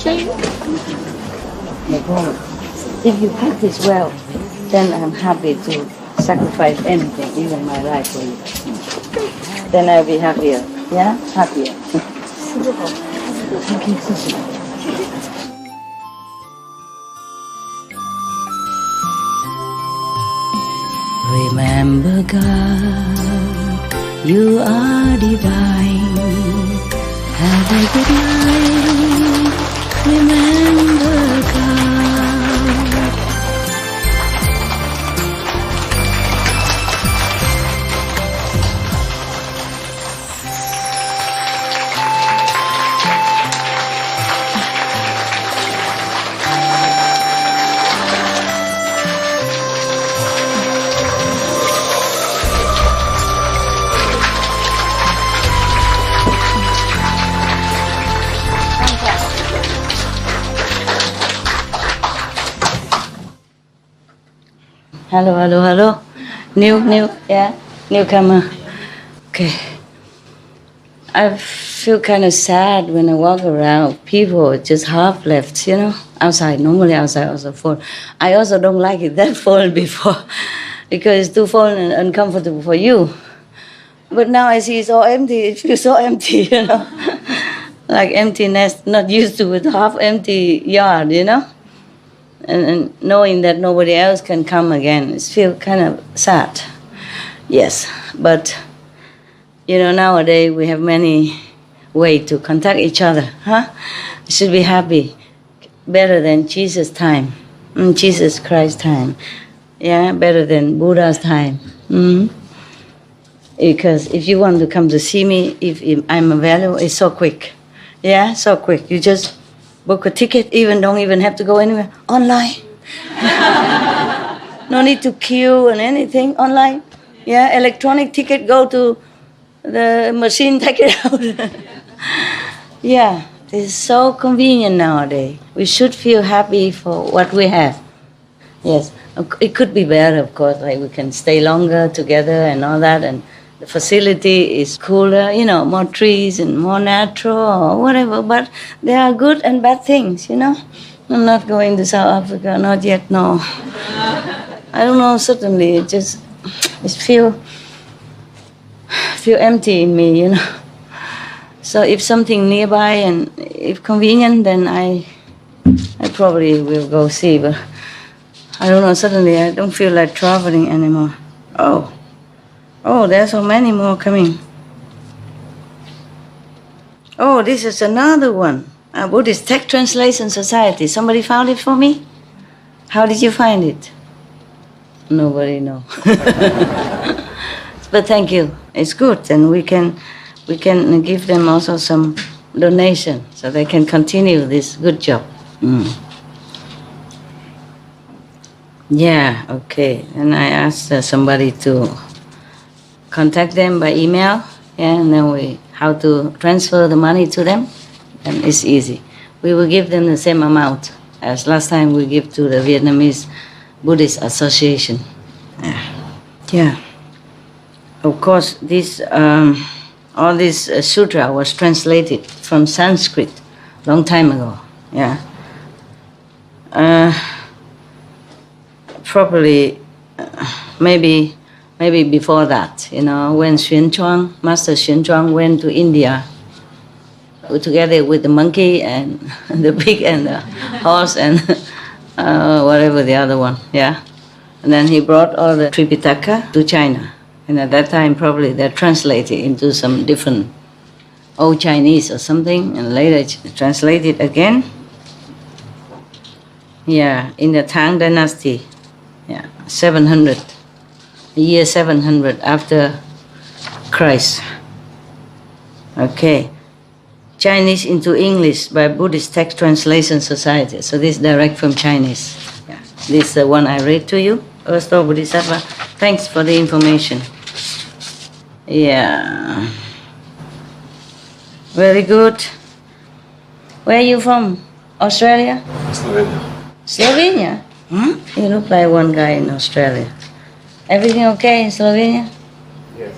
If you practice well, then I'm happy to sacrifice anything, even my life for you. Then I'll be happier. Yeah? Happier. Thank you, sister. Remember God, you are divine. Have a good night. Remember God. Hello, hello, hello. Newcomer. Okay. I feel kind of sad when I walk around. People just half left, outside. Normally outside also full. I also don't like it that full before because it's too full and uncomfortable for you. But now I see it's all empty. It feels so empty, like emptiness, not used to with half empty yard, And knowing that nobody else can come again, it feels kind of sad. Yes, but nowadays we have many ways to contact each other. We should be happy, better than Jesus' time, Jesus Christ's time. Yeah, better than Buddha's time. Because if you want to come to see me, if I'm available, it's so quick. Yeah, so quick. You just book a ticket, don't even have to go anywhere. Online. No need to queue and anything. Online. Yeah, electronic ticket, go to the machine, take it out. Yeah, it's so convenient nowadays. We should feel happy for what we have. Yes, it could be better, of course, like we can stay longer together and all that, and the facility is cooler, more trees and more natural or whatever, but there are good and bad things, I'm not going to South Africa, not yet, no. I don't know, suddenly it feel empty in me, So if something nearby and if convenient, then I probably will go see, but I don't know, suddenly I don't feel like traveling anymore. Oh, there's so many more coming. Oh, this is another one. A Buddhist Text Translation Society. Somebody found it for me? How did you find it? Nobody knows. But thank you. It's good, and we can give them also some donation so they can continue this good job. Yeah, okay. And I asked somebody to contact them by email, and then how to transfer the money to them, and it's easy. We will give them the same amount as last time we give to the Vietnamese Buddhist Association. Yeah. Of course, all this sutra was translated from Sanskrit long time ago. Yeah. Probably, maybe before that, when Master Xuan Chuang went to India, together with the monkey and the pig and the horse and whatever the other one, yeah. And then he brought all the Tripitaka to China. And at that time, probably they translated into some different Old Chinese or something, and later translated again. Yeah, in the Tang Dynasty, yeah, 700. The year 700 after Christ. Okay. Chinese into English by Buddhist Text Translation Society. So this is direct from Chinese. Yeah. This is the one I read to you. Ersto Bodhisattva. Thanks for the information. Yeah. Very good. Where are you from? Australia? Slovenia. Slovenia? You look like one guy in Australia. Everything okay in Slovenia? Yes.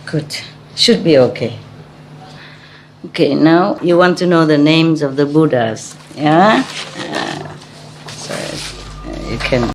Good. Should be okay. Okay, now you want to know the names of the Buddhas, yeah? So you can...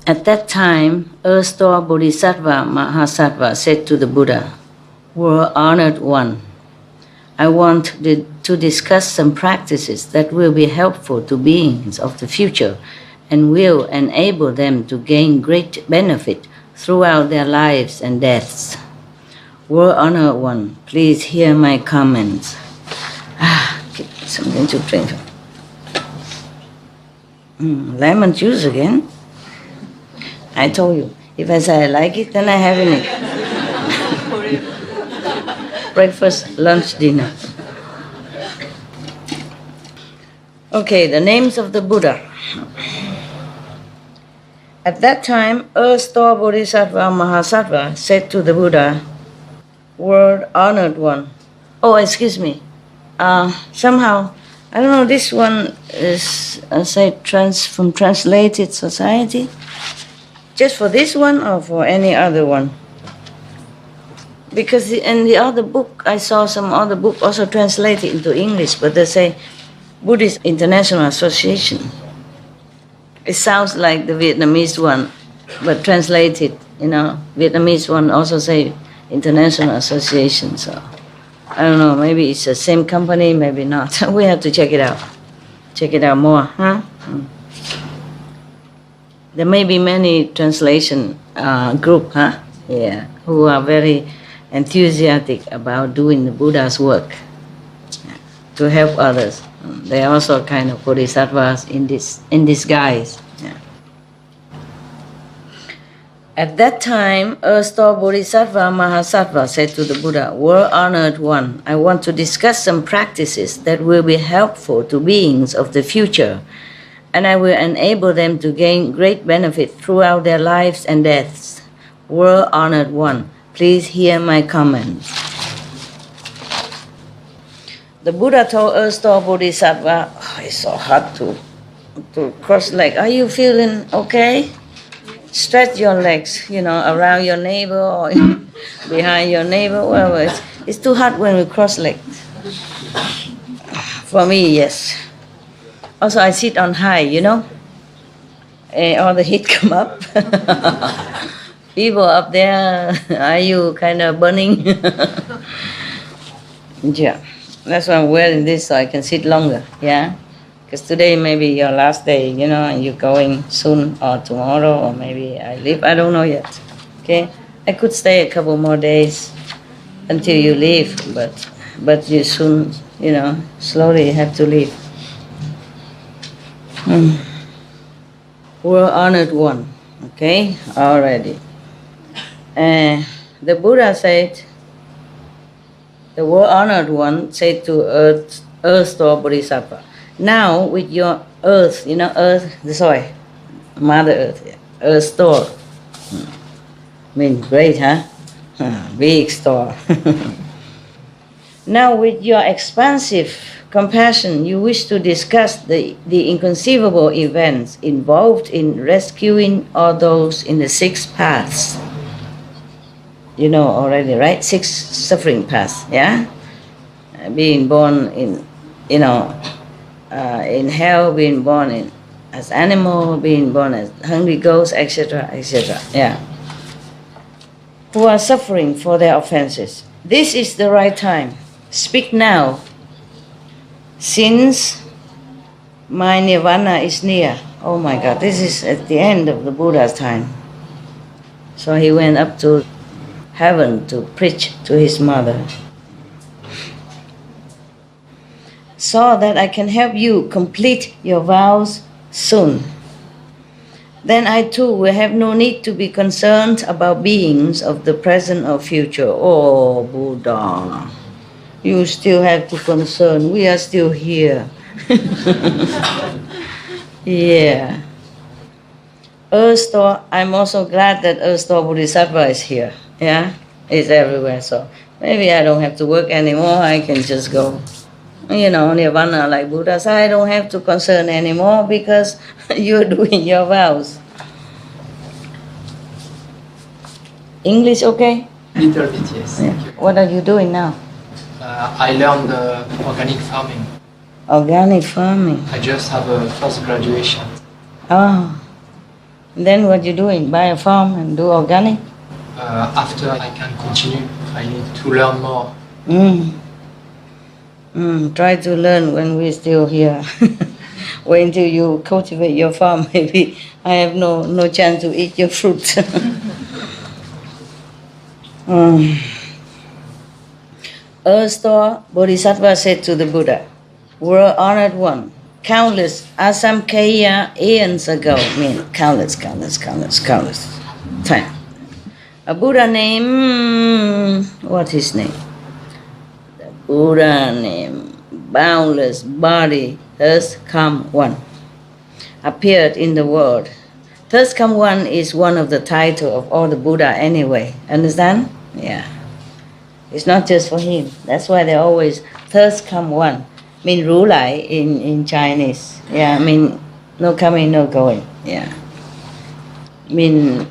At that time, erstwhile Bodhisattva Mahasattva said to the Buddha, "World Honored One, I want to discuss some practices that will be helpful to beings of the future and will enable them to gain great benefit throughout their lives and deaths. World Honored One, please hear my comments." Get something to drink. Lemon juice again? I told you, if I say I like it, then I have it. Breakfast, lunch, dinner. Okay, the names of the Buddha. At that time, erstwhile Bodhisattva Mahasattva said to the Buddha, "World Honored One." Oh, excuse me. Somehow, I don't know, this one is, from Translated Society. Just for this one or for any other one? Because in the other book, I saw some other book also translated into English, but they say Buddhist International Association. It sounds like the Vietnamese one, but translated, Vietnamese one also say International Association. So I don't know, maybe it's the same company, maybe not. We have to check it out. Check it out more, huh? There may be many translation group, who are very enthusiastic about doing the Buddha's work to help others. They are also kind of bodhisattvas in disguise. Yeah. At that time, erstwhile Bodhisattva Mahasattva said to the Buddha, "World Honored One, I want to discuss some practices that will be helpful to beings of the future, and I will enable them to gain great benefit throughout their lives and deaths. World Honored One, please hear my comments." The Buddha told erstwhile Bodhisattva, "It's so hard to cross legs. Are you feeling okay? Stretch your legs, around your navel or behind your navel, wherever. It's too hard when we cross legs." For me, yes. Also, I sit on high, and all the heat come up. People up there, are you kind of burning? Yeah, that's why I'm wearing this, so I can sit longer, yeah? Because today may be your last day, and you're going soon or tomorrow, or maybe I leave, I don't know yet. Okay, I could stay a couple more days until you leave, but you soon, slowly have to leave. World honored one. Okay, already. The Buddha said, the world honored one said to earth store Bodhisattva, now with your earth, earth, the soil, Mother Earth, earth store. Means great, huh? Big store. Now with your expansive compassion, you wish to discuss the inconceivable events involved in rescuing all those in the 6 paths. You know already, right? 6 suffering paths, yeah? Being born in, in hell, being born as animal, being born as hungry ghosts, etc., etc., yeah. Who are suffering for their offenses. This is the right time. Speak now, since my nirvana is near. Oh my God, this is at the end of the Buddha's time. So he went up to heaven to preach to his mother. So that I can help you complete your vows soon. Then I too will have no need to be concerned about beings of the present or future. Oh, Buddha, you still have to concern. We are still here. Yeah. Earth Store, I'm also glad that Earth Store Bodhisattva is here. Yeah, it's everywhere. So maybe I don't have to work anymore. I can just go. Nirvana, like Buddha said, I don't have to concern anymore because you're doing your vows. English okay? Little bit, yes. Yeah. What are you doing now? I learned organic farming. Organic farming. I just have a first graduation. Oh. Then what you doing? Buy a farm and do organic? After I can continue, I need to learn more. Try to learn when we're still here. Wait until you cultivate your farm. Maybe I have no chance to eat your fruit. Earth Store Bodhisattva said to the Buddha, world honored one, countless asamkhya eons ago, countless time. A Buddha named, what his name? The Buddha named boundless body, thus come one, appeared in the world. Thus come one is one of the titles of all the Buddha anyway. Understand? Yeah. It's not just for him. That's why they always thus come one. Mean Ru Lai in Chinese. Yeah, no coming, no going. Yeah. Even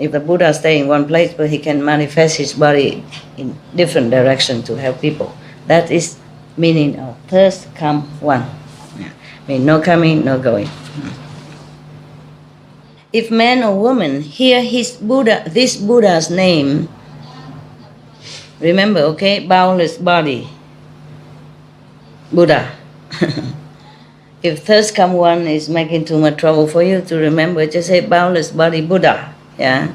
if the Buddha stay in one place, but he can manifest his body in different direction to help people. That is meaning of thus come one. Yeah. No coming, no going. If man or woman hear this Buddha's name, remember, okay, boundless body, Buddha. If thus come one is making too much trouble for you to remember, just say boundless body Buddha. Yeah.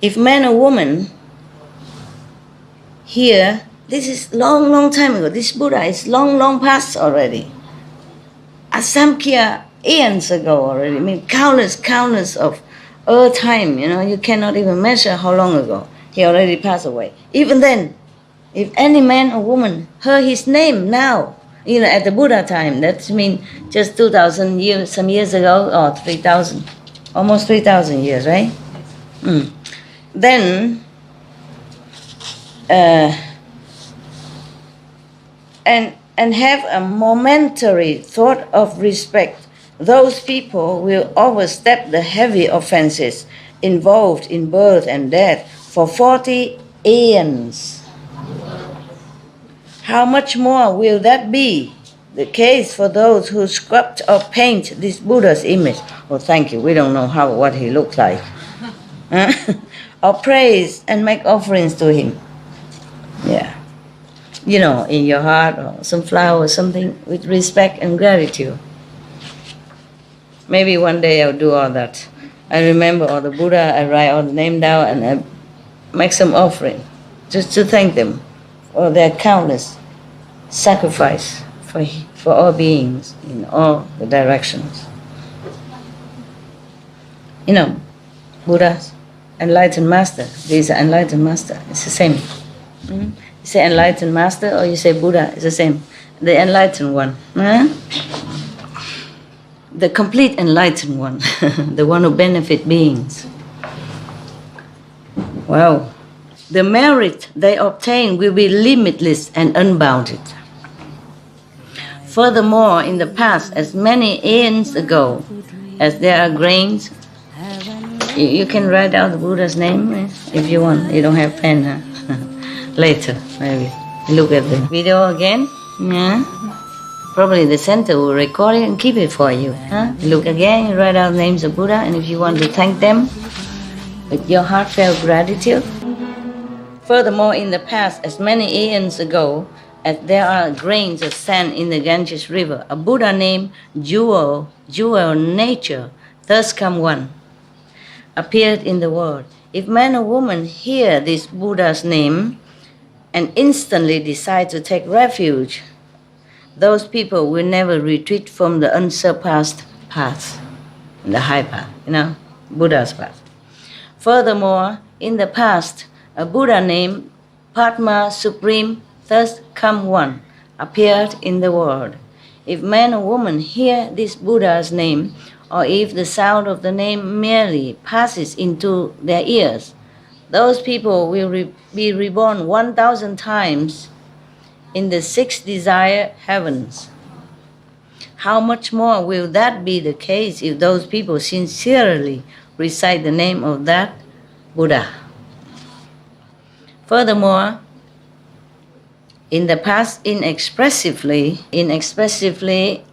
If man or woman hear, this is long time ago. This Buddha is long past already. Asamkhya eons ago already. Countless of earth time. You cannot even measure how long ago. He already passed away. Even then, if any man or woman heard his name now, at the Buddha time, that means just 2,000 years, some years ago, or 3,000, almost 3,000 years, right? Then, and have a momentary thought of respect, those people will overstep the heavy offenses involved in birth and death for 40 aeons. How much more will that be the case for those who sculpt or paint this Buddha's image? Oh, thank you. We don't know what he looked like. Or praise and make offerings to him. Yeah. In your heart, or some flower or something with respect and gratitude. Maybe one day I'll do all that. I remember all the Buddha, I write all the name down and I make some offering just to thank them for their countless sacrifice for all beings in all the directions. You know, Buddha's enlightened master, these are enlightened master, it's the same. You say enlightened master or you say Buddha, it's the same. The enlightened one. The complete enlightened one, the one who benefit beings. Wow. The merit they obtain will be limitless and unbounded. Furthermore, in the past, as many aeons ago, as there are grains, you can write out the Buddha's name if you want. You don't have pen, huh? Later, maybe. Look at the video again. Yeah. Probably the center will record it and keep it for you. Huh? Look again, you write out names of Buddha, and if you want to thank them with your heartfelt gratitude. Furthermore, in the past, as many aeons ago, as there are grains of sand in the Ganges River, a Buddha named Jewel Nature, thus come one, appeared in the world. If man or woman hear this Buddha's name and instantly decide to take refuge, those people will never retreat from the unsurpassed path, the high path, Buddha's path. Furthermore, in the past, a Buddha named Padma Supreme, thus come one, appeared in the world. If man or woman hear this Buddha's name, or if the sound of the name merely passes into their ears, those people will be reborn 1,000 times in the 6 desired heavens. How much more will that be the case if those people sincerely recite the name of that Buddha? Furthermore, in the past, inexpressively,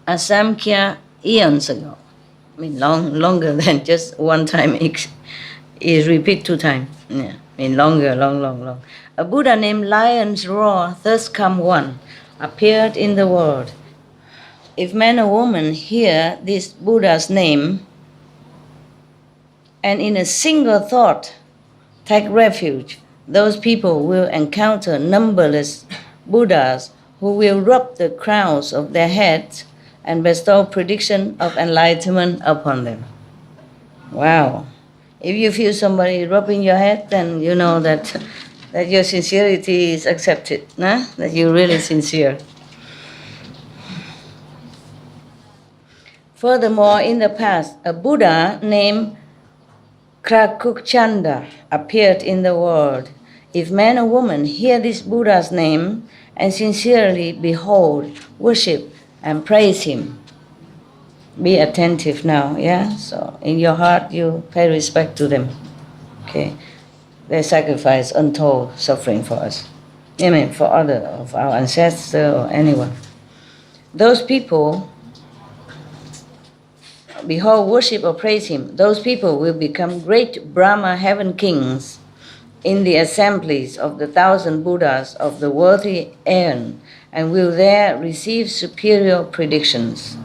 asamkhya eons ago, longer than just one time, is repeat 2 times. Yeah, long. A Buddha named Lion's Roar, thus come one, appeared in the world. If man or woman hear this Buddha's name and in a single thought take refuge, those people will encounter numberless Buddhas who will rub the crowns of their heads and bestow prediction of enlightenment upon them. Wow. If you feel somebody rubbing your head, then you know that your sincerity is accepted, that you're really sincere. Furthermore, in the past, a Buddha named Krakukchanda appeared in the world. If man or woman hear this Buddha's name and sincerely behold, worship, and praise him, be attentive now, yeah? So in your heart, you pay respect to them, okay? They sacrifice untold suffering for us. For other of our ancestors or anyone. Those people, behold, worship or praise him, those people will become great Brahma heaven kings in the assemblies of the 1,000 Buddhas of the worthy aeon, and will there receive superior predictions.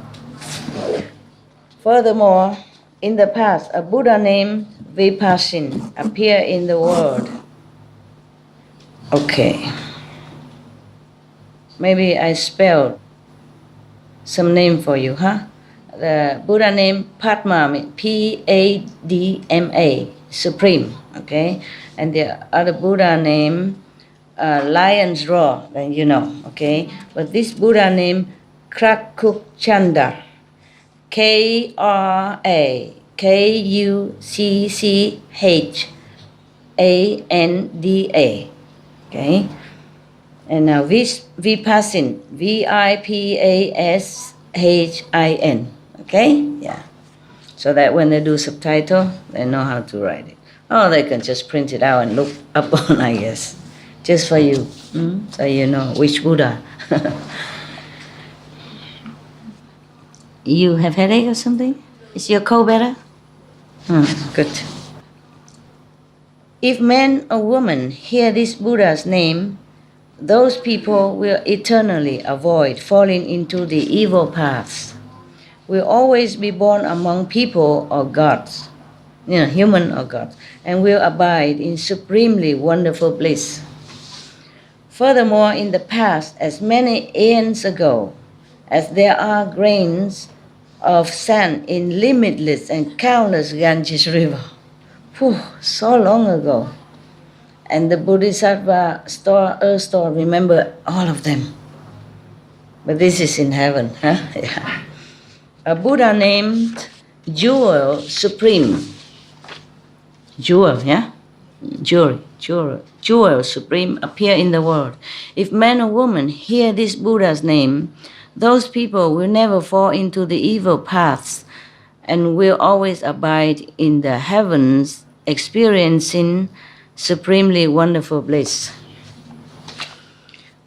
Furthermore, in the past, a Buddha named Vipassin appeared in the world. Okay. Maybe I spelled some name for you, huh? The Buddha named Padma, P-A-D-M-A, Supreme, okay? And the other Buddha named Lion's Roar, then you know, okay? But this Buddha named Krakukchanda, K-R-A-K-U-C-C-H-A-N-D-A, okay? And now Vipassin, V-I-P-A-S-H-I-N, okay? Yeah. So that when they do subtitle, they know how to write it. Or they can just print it out and look up on, I guess. Just for you, so you know which Buddha. You have headache or something? Is your cold better? Good. If man or woman hear this Buddha's name, those people will eternally avoid falling into the evil paths, will always be born among people or gods, human or God, and will abide in supremely wonderful bliss. Furthermore, in the past, as many aeons ago, as there are grains of sand in limitless and countless Ganges river, so long ago, and the Bodhisattva earth store, remember all of them. But this is in heaven. Yeah. A Buddha named Jewel Supreme. Jewel, yeah? Jewel Supreme appear in the world. If man or woman hear this Buddha's name, those people will never fall into the evil paths and will always abide in the heavens, experiencing supremely wonderful bliss.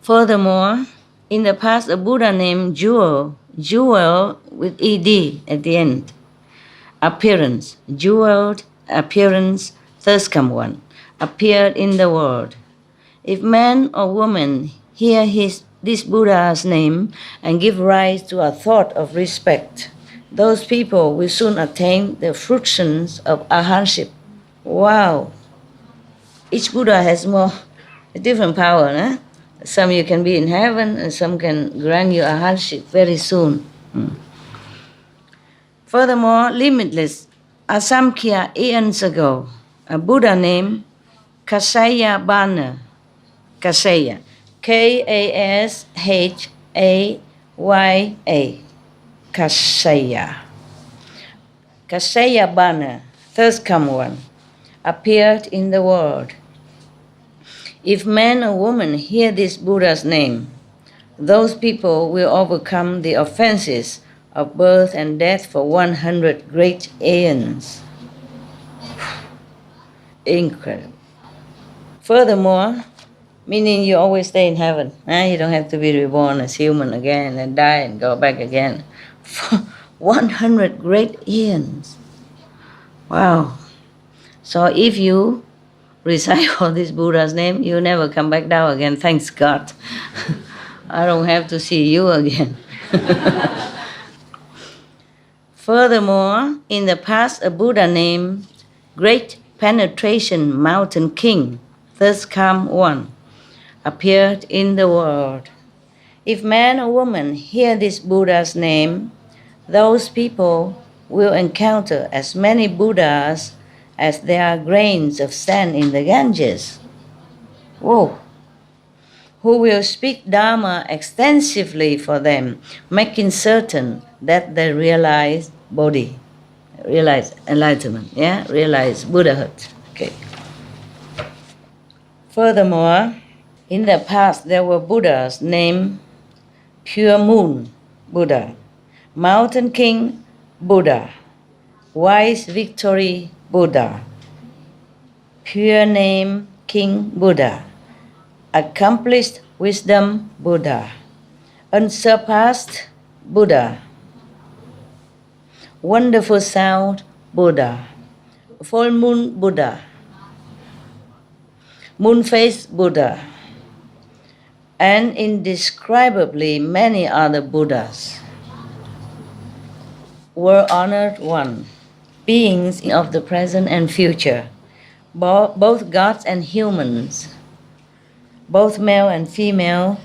Furthermore, in the past, a Buddha named Jewel with ed at the end, appearance, jeweled appearance, thus come one, appeared in the world. If man or woman hear this Buddha's name and give rise to a thought of respect, those people will soon attain the fruitions of arhatship. Wow! Each Buddha has a different power. Eh? Some you can be in heaven, and some can grant you arhatship very soon. Furthermore, limitless Asamkhya eons ago, a Buddha named Kasaya Bana, Kasaya, K-A-S-H-A-Y-A, Kasaya. Kasaya Bana, thus come one, appeared in the world. If man or woman hear this Buddha's name, those people will overcome the offenses of birth and death for 100 great aeons. Incredible. Furthermore, meaning you always stay in heaven. You don't have to be reborn as human again and die and go back again. For 100 great aeons. Wow. So if you recite all this Buddha's name, you never come back down again. Thanks God. I don't have to see you again. Furthermore, in the past, a Buddha named Great Penetration Mountain King, thus come one, appeared in the world. If man or woman hear this Buddha's name, those people will encounter as many Buddhas as there are grains of sand in the Ganges. Whoa! Who will speak Dharma extensively for them, making certain that they realize Bodhi, realize enlightenment, realize Buddhahood. Okay. Furthermore, in the past there were Buddhas named Pure Moon Buddha, Mountain King Buddha, Wise Victory Buddha, Pure Name King Buddha, Accomplished Wisdom Buddha, Unsurpassed Buddha, Wonderful Sound Buddha, Full Moon Buddha, Moon-faced Buddha, and indescribably many other Buddhas. Were honored one, beings of the present and future, both gods and humans, both male and female,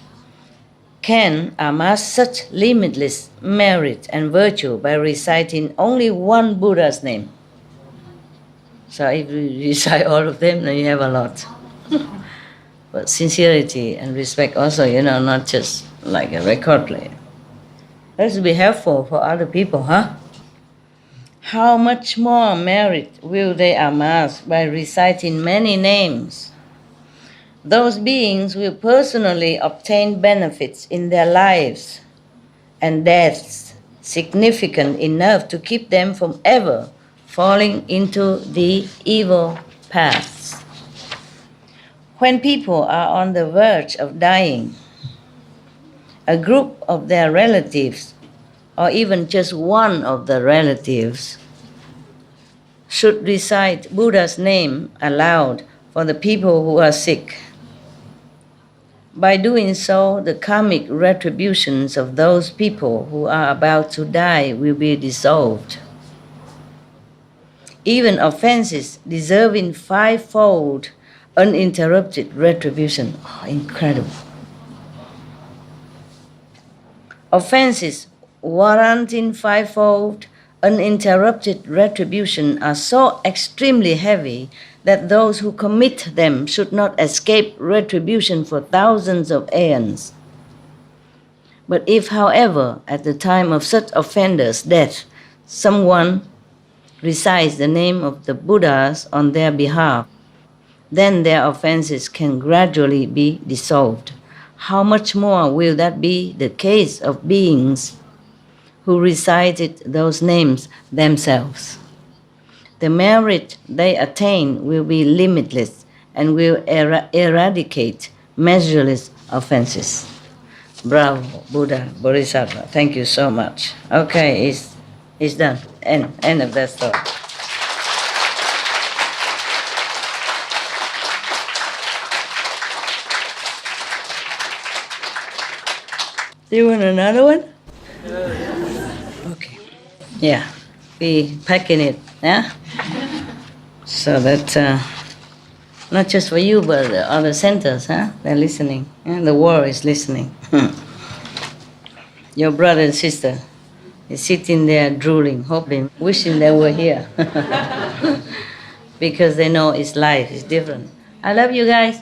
can amass such limitless merit and virtue by reciting only one Buddha's name. So if you recite all of them, then you have a lot. But sincerity and respect also, not just like a record player. That should be helpful for other people, huh? How much more merit will they amass by reciting many names? Those beings will personally obtain benefits in their lives and deaths significant enough to keep them from ever falling into the evil paths. When people are on the verge of dying, a group of their relatives, or even just one of the relatives, should recite Buddha's name aloud for the people who are sick. By doing so, the karmic retributions of those people who are about to die will be dissolved. even offenses deserving fivefold uninterrupted retribution. Oh, incredible. Offenses warranting fivefold uninterrupted retribution are so extremely heavy that those who commit them should not escape retribution for thousands of aeons. But if, however, at the time of such offenders' death, someone recites the name of the Buddhas on their behalf, then their offenses can gradually be dissolved. How much more will that be the case of beings who recited those names themselves? The merit they attain will be limitless and will eradicate measureless offenses. Bravo, Buddha, Bodhisattva. Thank you so much. Okay, it's done. End of that story. Do you want another one? Okay. Yeah, be packing it, yeah? So that not just for you, but the other centers, huh? They're listening. Yeah? The world is listening. Your brother and sister is sitting there drooling, hoping, wishing they were here. Because they know it's life, it's different. I love you guys.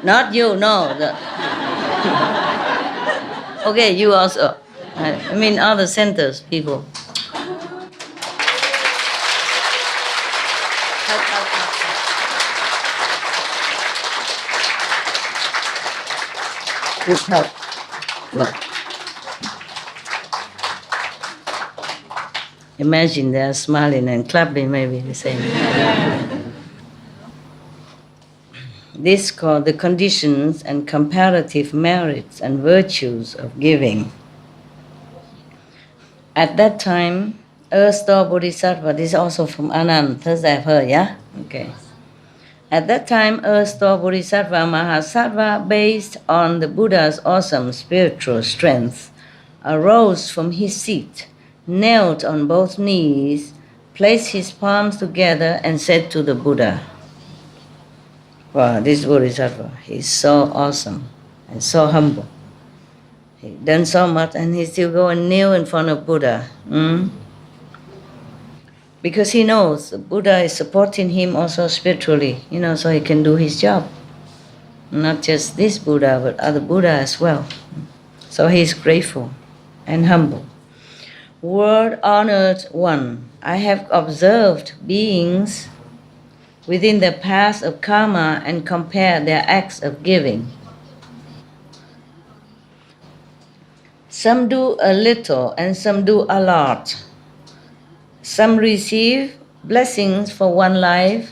Not you, no. Okay, you also. I mean other centers, people. Good help. Look. Imagine they're smiling and clapping, maybe the same. This is called the conditions and comparative merits and virtues of giving. At that time, Erstwhile Bodhisattva, this is also from Anand, Thursday I've heard, yeah? Okay. At that time, Erstwhile Bodhisattva Mahasattva, based on the Buddha's awesome spiritual strength, arose from his seat, knelt on both knees, placed his palms together and said to the Buddha, wow, this Bodhisattva, he's so awesome and so humble. He's done so much and he still go and kneel in front of Buddha. Because he knows the Buddha is supporting him also spiritually, so he can do his job. Not just this Buddha, but other Buddha as well. So he is grateful and humble. World-honored one, I have observed beings within the path of karma and compare their acts of giving. Some do a little and some do a lot. Some receive blessings for one life,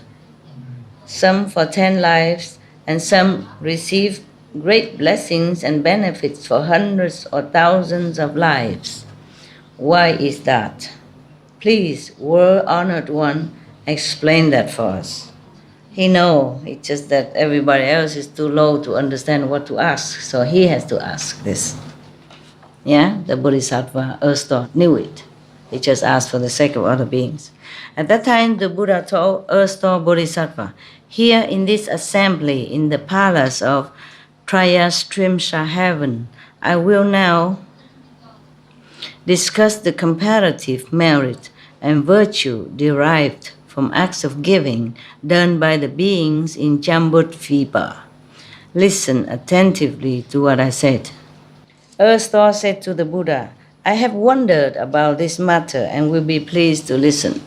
some for 10 lives, and some receive great blessings and benefits for hundreds or thousands of lives. Why is that? Please, world-honored one, explain that for us. He knows, it's just that everybody else is too low to understand what to ask, so he has to ask this. Yeah, the Bodhisattva Erstwhile knew it. He just asked for the sake of other beings. At that time, the Buddha told Erstwhile Bodhisattva, here in this assembly in the palace of Trayastrimsha heaven, I will now discuss the comparative merit and virtue derived from acts of giving done by the beings in Jambudvipa. Listen attentively to what I said. Erstwhile said to the Buddha, I have wondered about this matter and will be pleased to listen.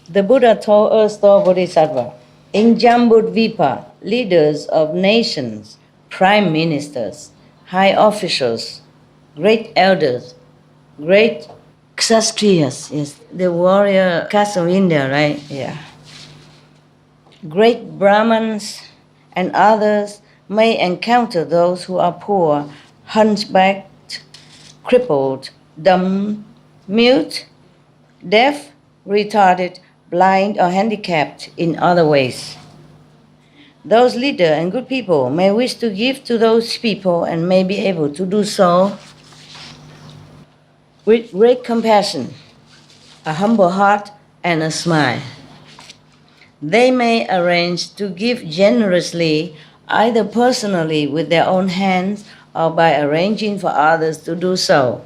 The Buddha told Erstwhile Bodhisattva, in Jambudvipa, leaders of nations, prime ministers, high officials, great elders, great Kshatriyas, yes, the warrior caste of India, right? Yeah. Great Brahmins and others may encounter those who are poor, hunchbacked, crippled, dumb, mute, deaf, retarded, blind, or handicapped in other ways. Those leaders and good people may wish to give to those people and may be able to do so with great compassion. a humble heart, and a smile. They may arrange to give generously, either personally with their own hands or by arranging for others to do so,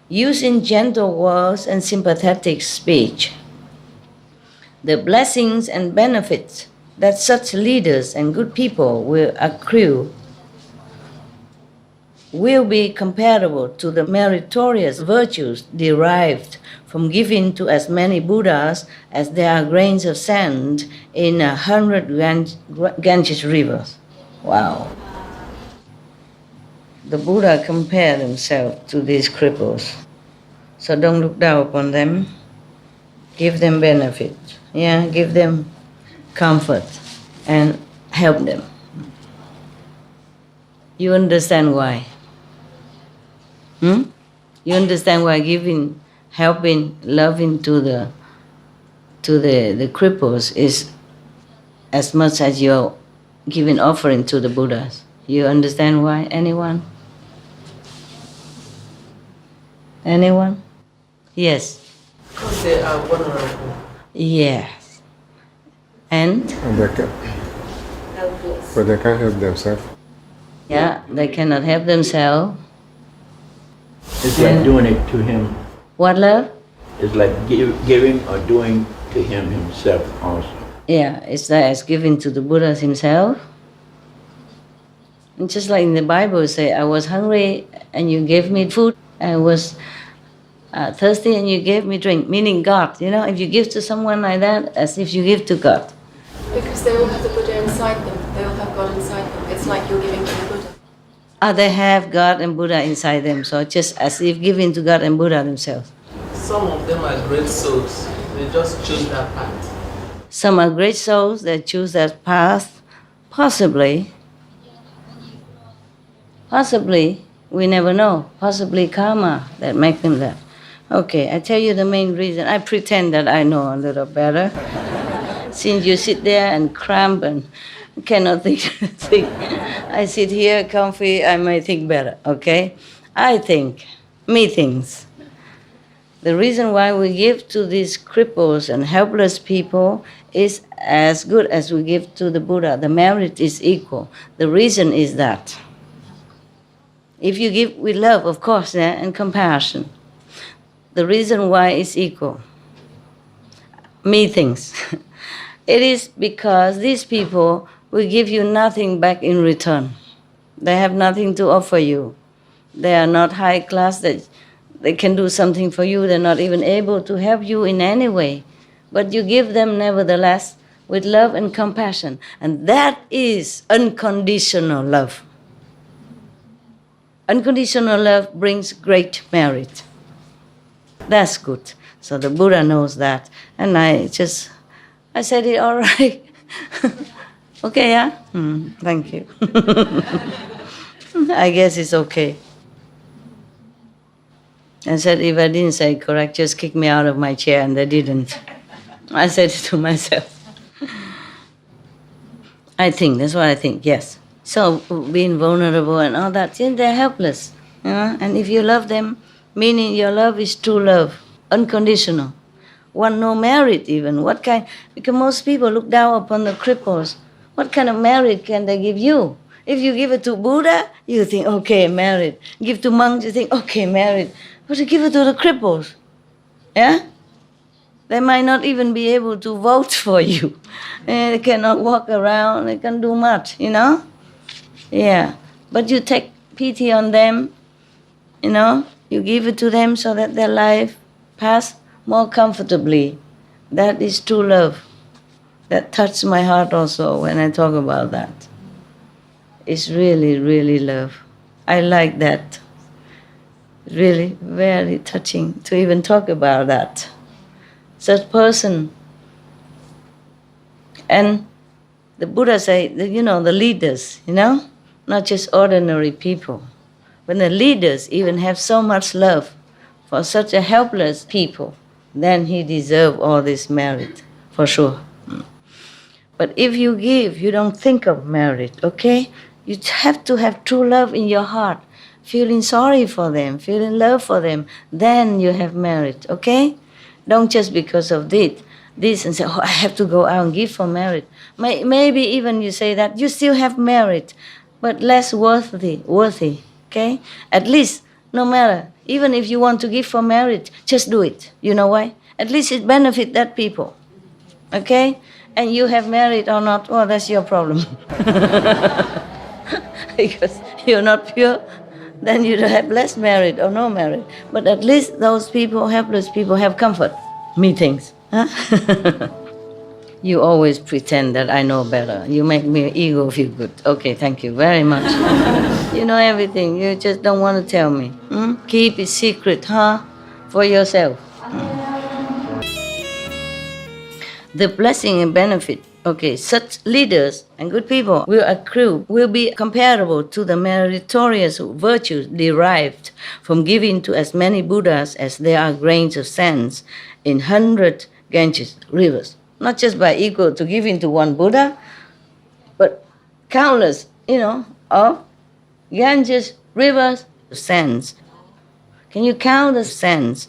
using gentle words and sympathetic speech. The blessings and benefits that such leaders and good people will accrue will be comparable to the meritorious virtues derived from giving to as many Buddhas as there are grains of sand in 100 Ganges rivers. Wow. The Buddha compared himself to these cripples. So don't look down upon them. Give them benefit. Yeah, give them comfort and help them. You understand why? You understand why giving, helping, loving to the cripples is as much as you're giving offering to the Buddhas? You understand why? Anyone? Anyone? Yes. Because they are vulnerable. Yes. And but they can't help themselves. yeah, they cannot help themselves. It's like doing it to him. What, love? It's like giving or doing to him himself also. Yeah, it's like as giving to the Buddha himself. And just like in the Bible say, I was hungry and you gave me food. I was thirsty and you gave me drink, meaning God. You know, if you give to someone like that, as if you give to God. Because they all have the Buddha inside them. They all have God inside them. It's like you're giving to the Buddha. They have God and Buddha inside them, so just as if giving to God and Buddha themselves. Some of them are great souls. They just choose that path. Some are great souls that choose that path. Possibly, we never know. Possibly karma that make them that. Okay, I tell you the main reason. I pretend that I know a little better. Since you sit there and cramp and cannot think. I sit here comfy, I may think better, okay? I think, methinks. The reason why we give to these cripples and helpless people is as good as we give to the Buddha. The merit is equal. The reason is that if you give with love, of course, and compassion, the reason why is equal. Methinks. It is because these people will give you nothing back in return. They have nothing to offer you. They are not high class that they can do something for you. They're not even able to help you in any way. But you give them nevertheless with love and compassion. And that is unconditional love. Unconditional love brings great merit. That's good. So the Buddha knows that. And I said it all right. Okay, yeah? Thank you. I guess it's okay. I said, if I didn't say it correct, just kick me out of my chair, and they didn't. I said it to myself. I think, that's what I think, yes. So being vulnerable and all that, they're helpless. You know? And if you love them, meaning your love is true love, unconditional. Want no merit even. What kind? Because most people look down upon the cripples. What kind of merit can they give you? If you give it to Buddha, you think, okay, merit. Give to monks, you think, okay, merit. But you give it to the cripples, yeah? They might not even be able to vote for you. They cannot walk around, they can't do much, you know? Yeah, but you take pity on them, you know? You give it to them so that their life pass more comfortably. That is true love. That touched my heart also when I talk about that. It's really, really love. I like that. Really, very touching to even talk about that. Such person. And the Buddha say, you know, the leaders, you know, not just ordinary people. When the leaders even have so much love for such a helpless people, then he deserves all this merit, for sure. But if you give, you don't think of merit, okay? You have to have true love in your heart, feeling sorry for them, feeling love for them, then you have merit, okay? Don't just because of this and say, oh, I have to go out and give for merit. Maybe even you say that you still have merit, but less worthy, okay? At least, no matter, even if you want to give for merit, just do it. You know why? At least it benefits that people, okay? And you have merit or not, well, that's your problem. Because you're not pure, then you have less merit or no merit. But at least those people, helpless people, have comfort. Meetings. Huh? You always pretend that I know better. You make me ego feel good. Okay, thank you very much. You know everything. You just don't want to tell me. Keep it secret, huh? For yourself. The blessing and benefit, okay, such leaders and good people will be comparable to the meritorious virtues derived from giving to as many Buddhas as there are grains of sand in 100 Ganges rivers. Not just by equal to giving to one Buddha, but countless, of Ganges rivers of sands. Can you count the sands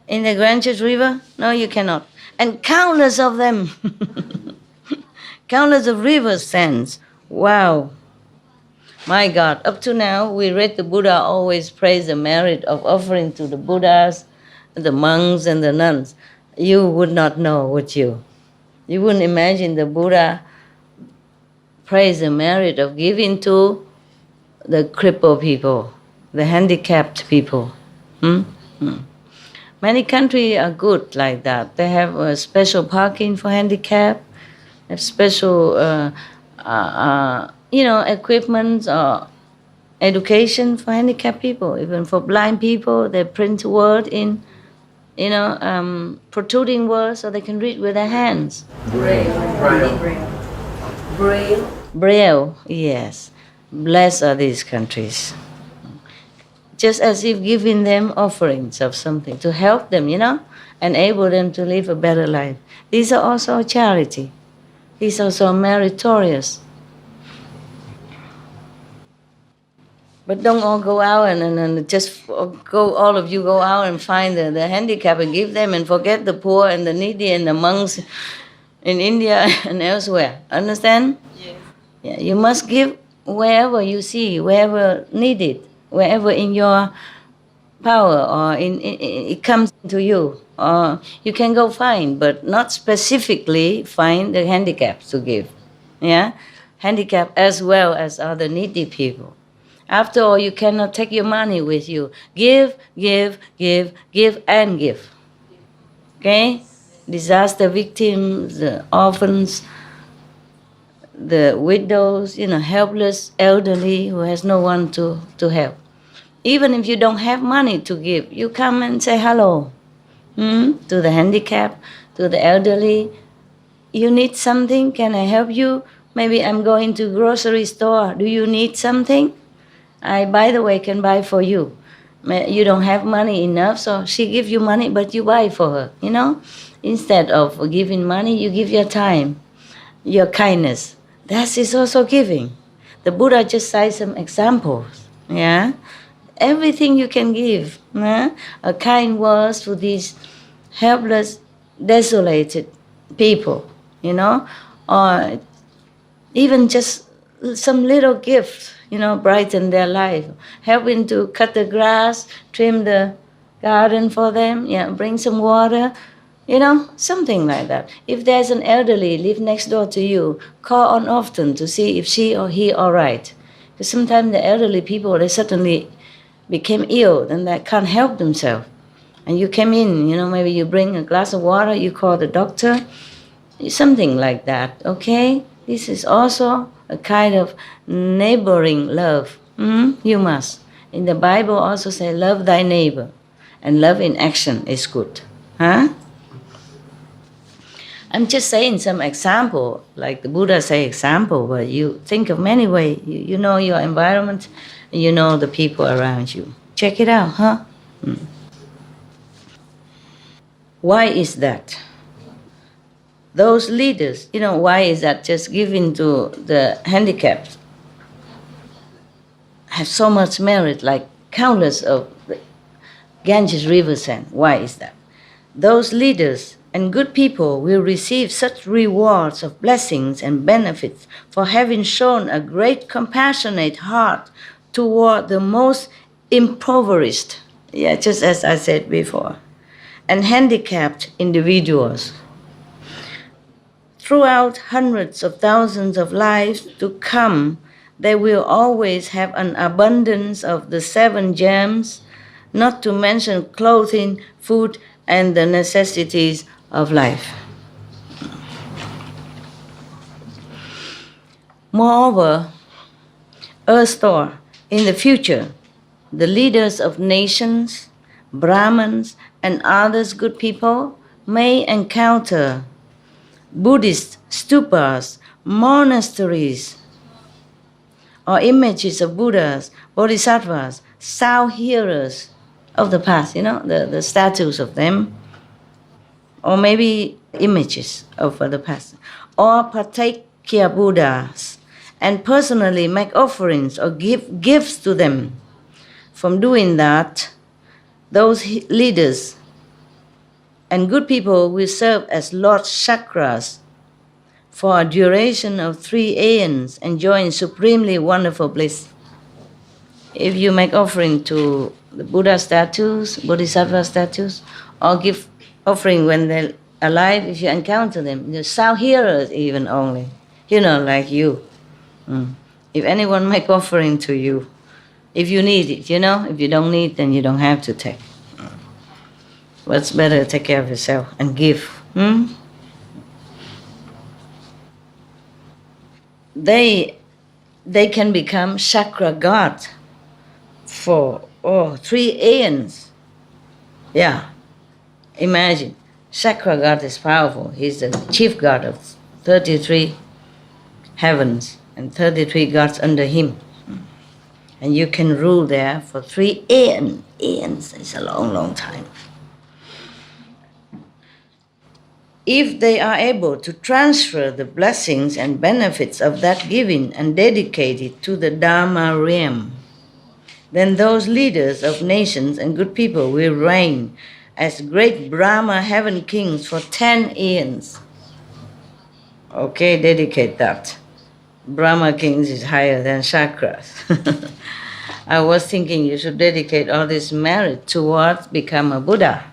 in the Ganges river? No, you cannot. And countless of them, countless of rivers, sands. Wow. My God, up to now, we read the Buddha always praise the merit of offering to the Buddhas, the monks and the nuns. You would not know, would you? You wouldn't imagine the Buddha praise the merit of giving to the crippled people, the handicapped people. Many countries are good like that. They have special parking for handicapped, have special, equipment or education for handicapped people. Even for blind people, they print word in, protruding words so they can read with their hands. Braille, yes. Blessed are these countries. Just as if giving them offerings of something to help them, enable them to live a better life. These are also charity. These are also meritorious. But don't all go out and just go, all of you go out and find the handicapped and give them and forget the poor and the needy and the monks in India and elsewhere. Understand? Yes. Yeah, you must give wherever you see, wherever needed. Wherever in your power or it comes to you, or you can go find, but not specifically find the handicapped to give. Yeah, handicapped as well as other needy people. After all, you cannot take your money with you. Give, and give. Okay, disaster victims, the orphans, the widows, helpless, elderly who has no one to help. Even if you don't have money to give, you come and say hello to the handicapped, to the elderly. You need something? Can I help you? Maybe I'm going to grocery store. Do you need something? I, by the way, can buy for you. You don't have money enough, so she give you money, but you buy for her, Instead of giving money, you give your time, your kindness. That is also giving. The Buddha just cites some examples, yeah? Everything you can give, a kind words to these helpless, desolated people, or even just some little gift, brighten their life, helping to cut the grass, trim the garden for them, bring some water, something like that. If there's an elderly live next door to you, call on often to see if she or he all right. Because sometimes the elderly people, they suddenly became ill and they can't help themselves. And you came in, maybe you bring a glass of water, you call the doctor, something like that, okay? This is also a kind of neighboring love. You must. In the Bible also say, love thy neighbor. And love in action is good. Huh? I'm just saying some example, like the Buddha say example, but you think of many ways. You know your environment, and you know the people around you. Check it out, huh? Why is that? Those leaders, why is that just giving to the handicapped have so much merit, like countless of the Ganges river sand? Why is that? those leaders and good people will receive such rewards of blessings and benefits for having shown a great compassionate heart toward the most impoverished, just as I said before, and handicapped individuals. Throughout hundreds of thousands of lives to come, they will always have an abundance of the 7 gems, not to mention clothing, food, and the necessities of life. Moreover, erstwhile, in the future, the leaders of nations, Brahmins, and others good people may encounter Buddhist stupas, monasteries, or images of Buddhas, Bodhisattvas, sound hearers of the past, the statues of them, or maybe images of the past, or Patakya Buddhas, and personally make offerings or give gifts to them. From doing that, those leaders and good people will serve as Lord Chakras for a duration of 3 aeons, enjoying supremely wonderful bliss. If you make offering to the Buddha statues, Bodhisattva statues, or give offering when they're alive, if you encounter them, the sound hearers even only, like you. If anyone make offering to you, if you need it, if you don't need, then you don't have to take. But it's better to take care of yourself and give. They can become chakra god for 3 aeons. Yeah, imagine. Chakra god is powerful. He's the chief god of 33 heavens and 33 gods under him. And you can rule there for 3 aeons. Aeons is a long, long time. If they are able to transfer the blessings and benefits of that giving and dedicate it to the Dharma realm, then those leaders of nations and good people will reign as great Brahma heaven kings for 10 aeons. Okay, dedicate that. Brahma kings is higher than chakras. I was thinking you should dedicate all this merit towards become a Buddha.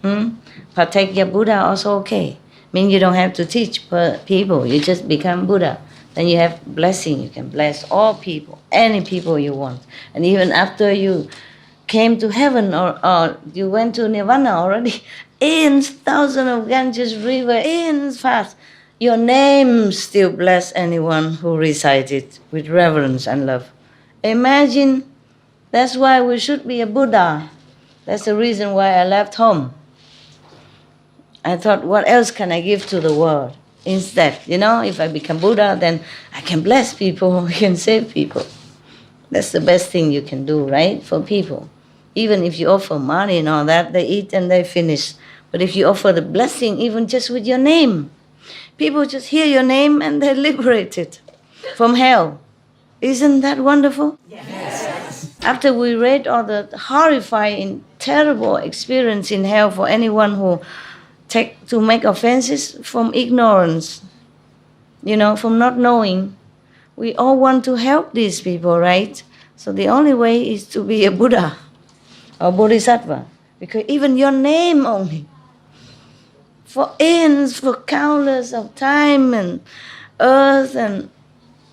Patakya Buddha also okay. You don't have to teach people. You just become Buddha. Then you have blessing. You can bless all people, any people you want. And even after you came to heaven or you went to Nirvana already, aeons, thousands of Ganges river, aeons fast, your name still bless anyone who recites it with reverence and love. Imagine, that's why we should be a Buddha. That's the reason why I left home. I thought, what else can I give to the world? Instead, if I become Buddha, then I can bless people, I can save people. That's the best thing you can do, right, for people. Even if you offer money and all that, they eat and they finish. But if you offer the blessing, even just with your name, people just hear your name and they're liberated from hell. Isn't that wonderful? Yes. After we read all the horrifying, terrible experience in hell for anyone who to make offenses from ignorance, from not knowing. We all want to help these people, right? So the only way is to be a Buddha or Bodhisattva. Because even your name only, for aeons, for countless of time and earth and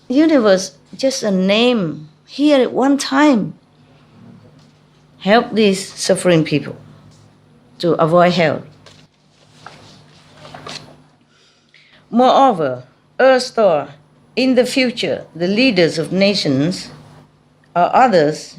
universe, just a name here at one time, help these suffering people to avoid hell. Moreover, erstwhile, in the future, the leaders of nations or others,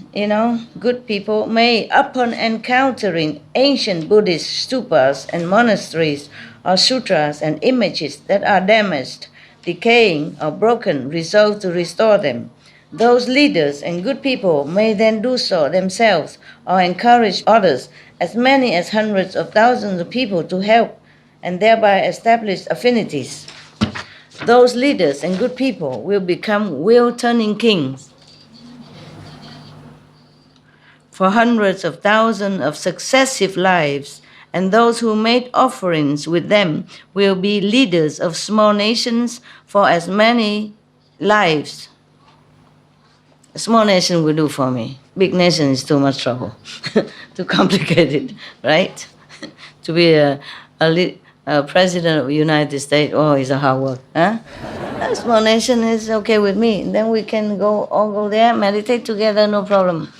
good people may, upon encountering ancient Buddhist stupas and monasteries or sutras and images that are damaged, decaying, or broken, resolve to restore them. Those leaders and good people may then do so themselves or encourage others, as many as hundreds of thousands of people, to help and thereby establish affinities. Those leaders and good people will become wheel-turning kings for hundreds of thousands of successive lives and those who made offerings with them will be leaders of small nations for as many lives. A small nation will do for me. Big nation is too much trouble, too complicated, right? To be a president of the United States, oh, it's a hard work. Huh? A small nation is okay with me. Then we can all go there, meditate together, no problem.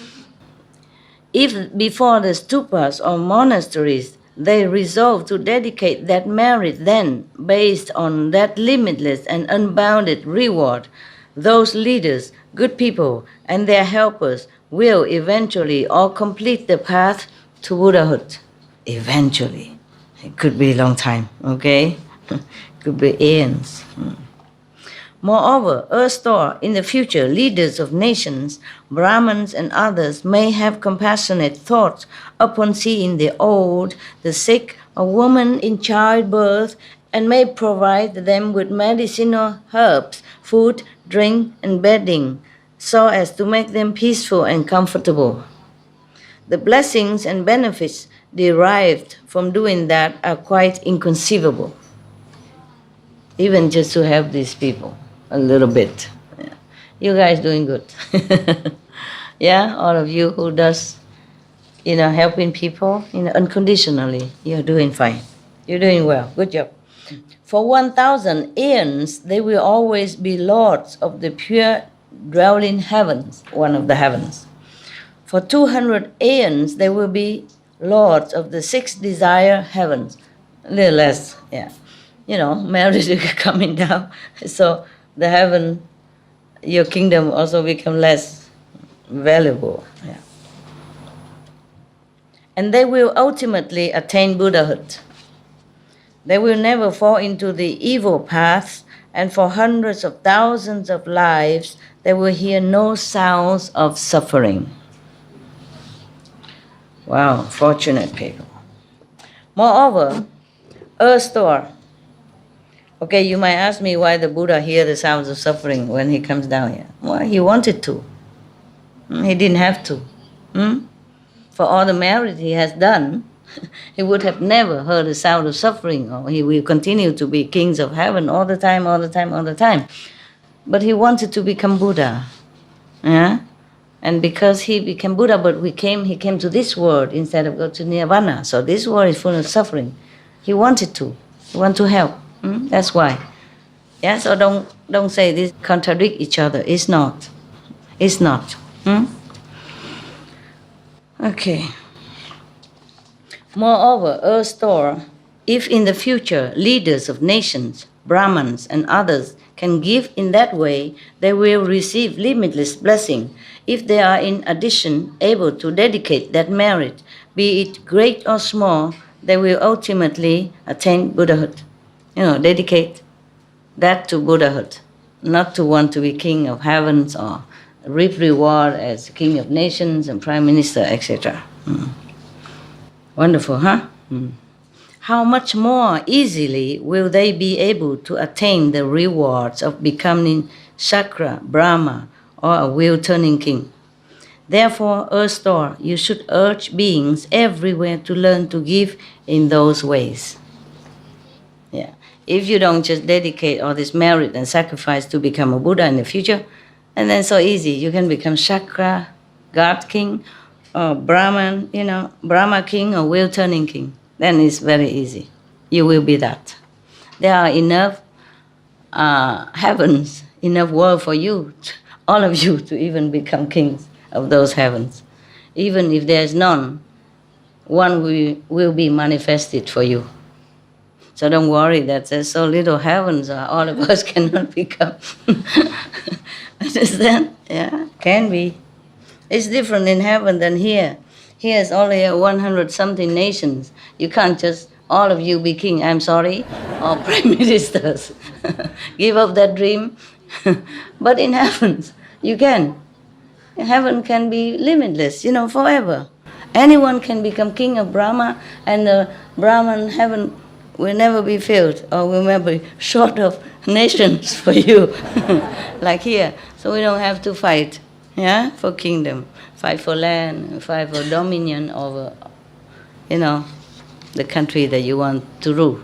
If before the stupas or monasteries they resolve to dedicate that merit, then, based on that limitless and unbounded reward, those leaders, good people, and their helpers will eventually all complete the path to Buddhahood. Eventually. It could be a long time, okay? Could be eons. Moreover, erstwhile in the future, leaders of nations, Brahmins and others may have compassionate thoughts upon seeing the old, the sick, or women in childbirth, and may provide them with medicinal herbs, food, drink, and bedding, so as to make them peaceful and comfortable. The blessings and benefits derived from doing that are quite inconceivable. Even just to help these people a little bit. Yeah. You guys doing good. Yeah, all of you who does, helping people, unconditionally, you're doing fine. You're doing well. Good job. For 1,000 eons, they will always be lords of the pure dwelling heavens, one of the heavens. For 200 aeons, they will be lords of the 6 desire heavens. A little less, yeah. Marriage is coming down. So the heaven, your kingdom also become less valuable. Yeah. And they will ultimately attain Buddhahood. They will never fall into the evil paths, and for hundreds of thousands of lives, they will hear no sounds of suffering. Wow, fortunate people. Moreover, erstwhile, okay, you might ask me why the Buddha hear the sounds of suffering when he comes down here. Well, he wanted to. He didn't have to. For all the merit he has done, he would have never heard the sound of suffering, or he will continue to be kings of heaven all the time, all the time, all the time. But he wanted to become Buddha. Yeah? And because he became Buddha, but he came to this world instead of go to Nirvana. So this world is full of suffering. He wanted to. He wanted to help. That's why. Yeah, so don't say this contradict each other. It's not. It's not. Okay. Moreover, erstwhile, if in the future leaders of nations, Brahmins and others can give in that way, they will receive limitless blessing. If they are in addition able to dedicate that merit, be it great or small, they will ultimately attain Buddhahood. Dedicate that to Buddhahood, not to want to be king of heavens or reap reward as king of nations and prime minister, etc. Wonderful, huh? How much more easily will they be able to attain the rewards of becoming Shakra, Brahma, or a wheel-turning king? Therefore, erstwhile, you should urge beings everywhere to learn to give in those ways. Yeah. If you don't just dedicate all this merit and sacrifice to become a Buddha in the future, and then so easy, you can become Shakra, God king, or Brahman, Brahma king or wheel-turning king. Then it's very easy. You will be that. There are enough heavens, enough world for you, all of you, to even become kings of those heavens. Even if there is none, one will be manifested for you. So don't worry that there's so little heavens, all of us cannot become. Understand? Yeah, can be. It's different in heaven than here. Here is only 100-something nations. You can't just, all of you be king, I'm sorry, or prime ministers. Give up that dream. But in heavens, you can. Heaven can be limitless, forever. Anyone can become king of Brahma, and the Brahman heaven will never be filled, or will never be short of nations for you, like here. So we don't have to fight, for kingdom. Fight for land, fight for dominion over, the country that you want to rule.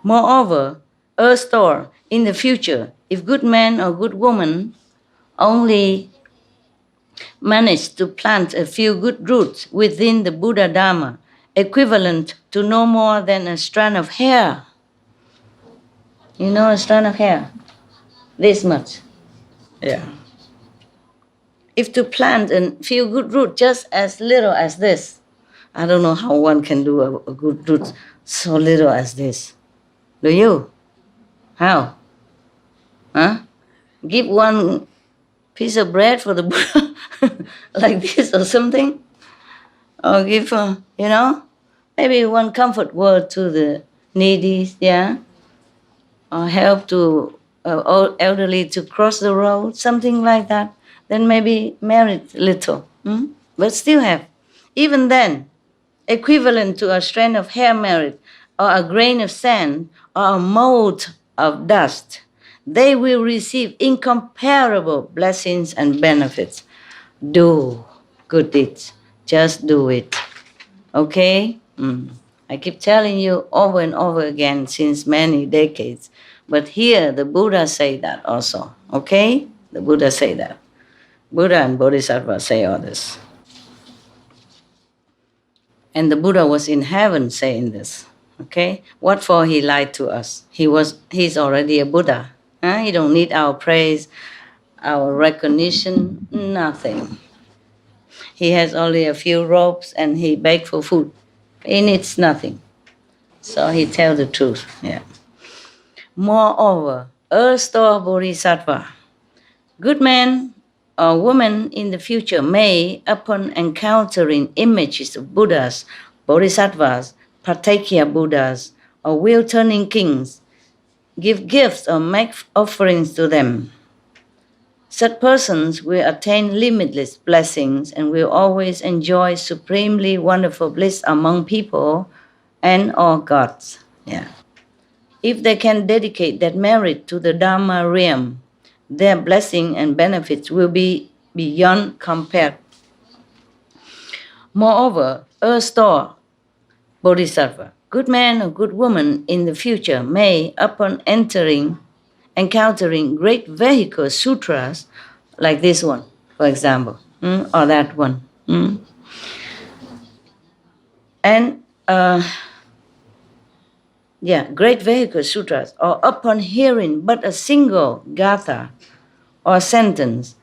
Moreover, earth store in the future, if good man or good woman only manage to plant a few good roots within the Buddha Dharma, equivalent to no more than a strand of hair. You know a strand of hair? This much. Yeah. If to plant a few good roots just as little as this, I don't know how one can do a good root so little as this. Do you? How? Huh? Give one piece of bread for the Buddha like this or something? Or give, maybe one comfort word to the needy, yeah? Or help to elderly to cross the road, something like that. Then maybe merit little, but still have. Even then, equivalent to a strand of hair merit, or a grain of sand, or a mote of dust, they will receive incomparable blessings and benefits. Do good deeds. Just do it. Okay? I keep telling you over and over again since many decades. But here the Buddha say that also. Okay? The Buddha say that. Buddha and Bodhisattva say all this. And the Buddha was in heaven saying this. Okay? What for he lied to us? He's already a Buddha. He don't need our praise, our recognition, nothing. He has only a few robes and he begs for food. He needs nothing. So he tells the truth. Yeah. Moreover, earth store Bodhisattva, good man or woman in the future may, upon encountering images of Buddhas, Bodhisattvas, Pratyekya Buddhas, or wheel-turning kings, give gifts or make offerings to them. Such persons will attain limitless blessings and will always enjoy supremely wonderful bliss among people and all gods. Yeah. If they can dedicate that merit to the Dharma realm, their blessing and benefits will be beyond compare. Moreover, earth store Bodhisattva, good man or good woman in the future may, upon encountering great vehicle sutras, like this one, for example, or that one, and great vehicle sutras, or upon hearing but a single gatha or sentence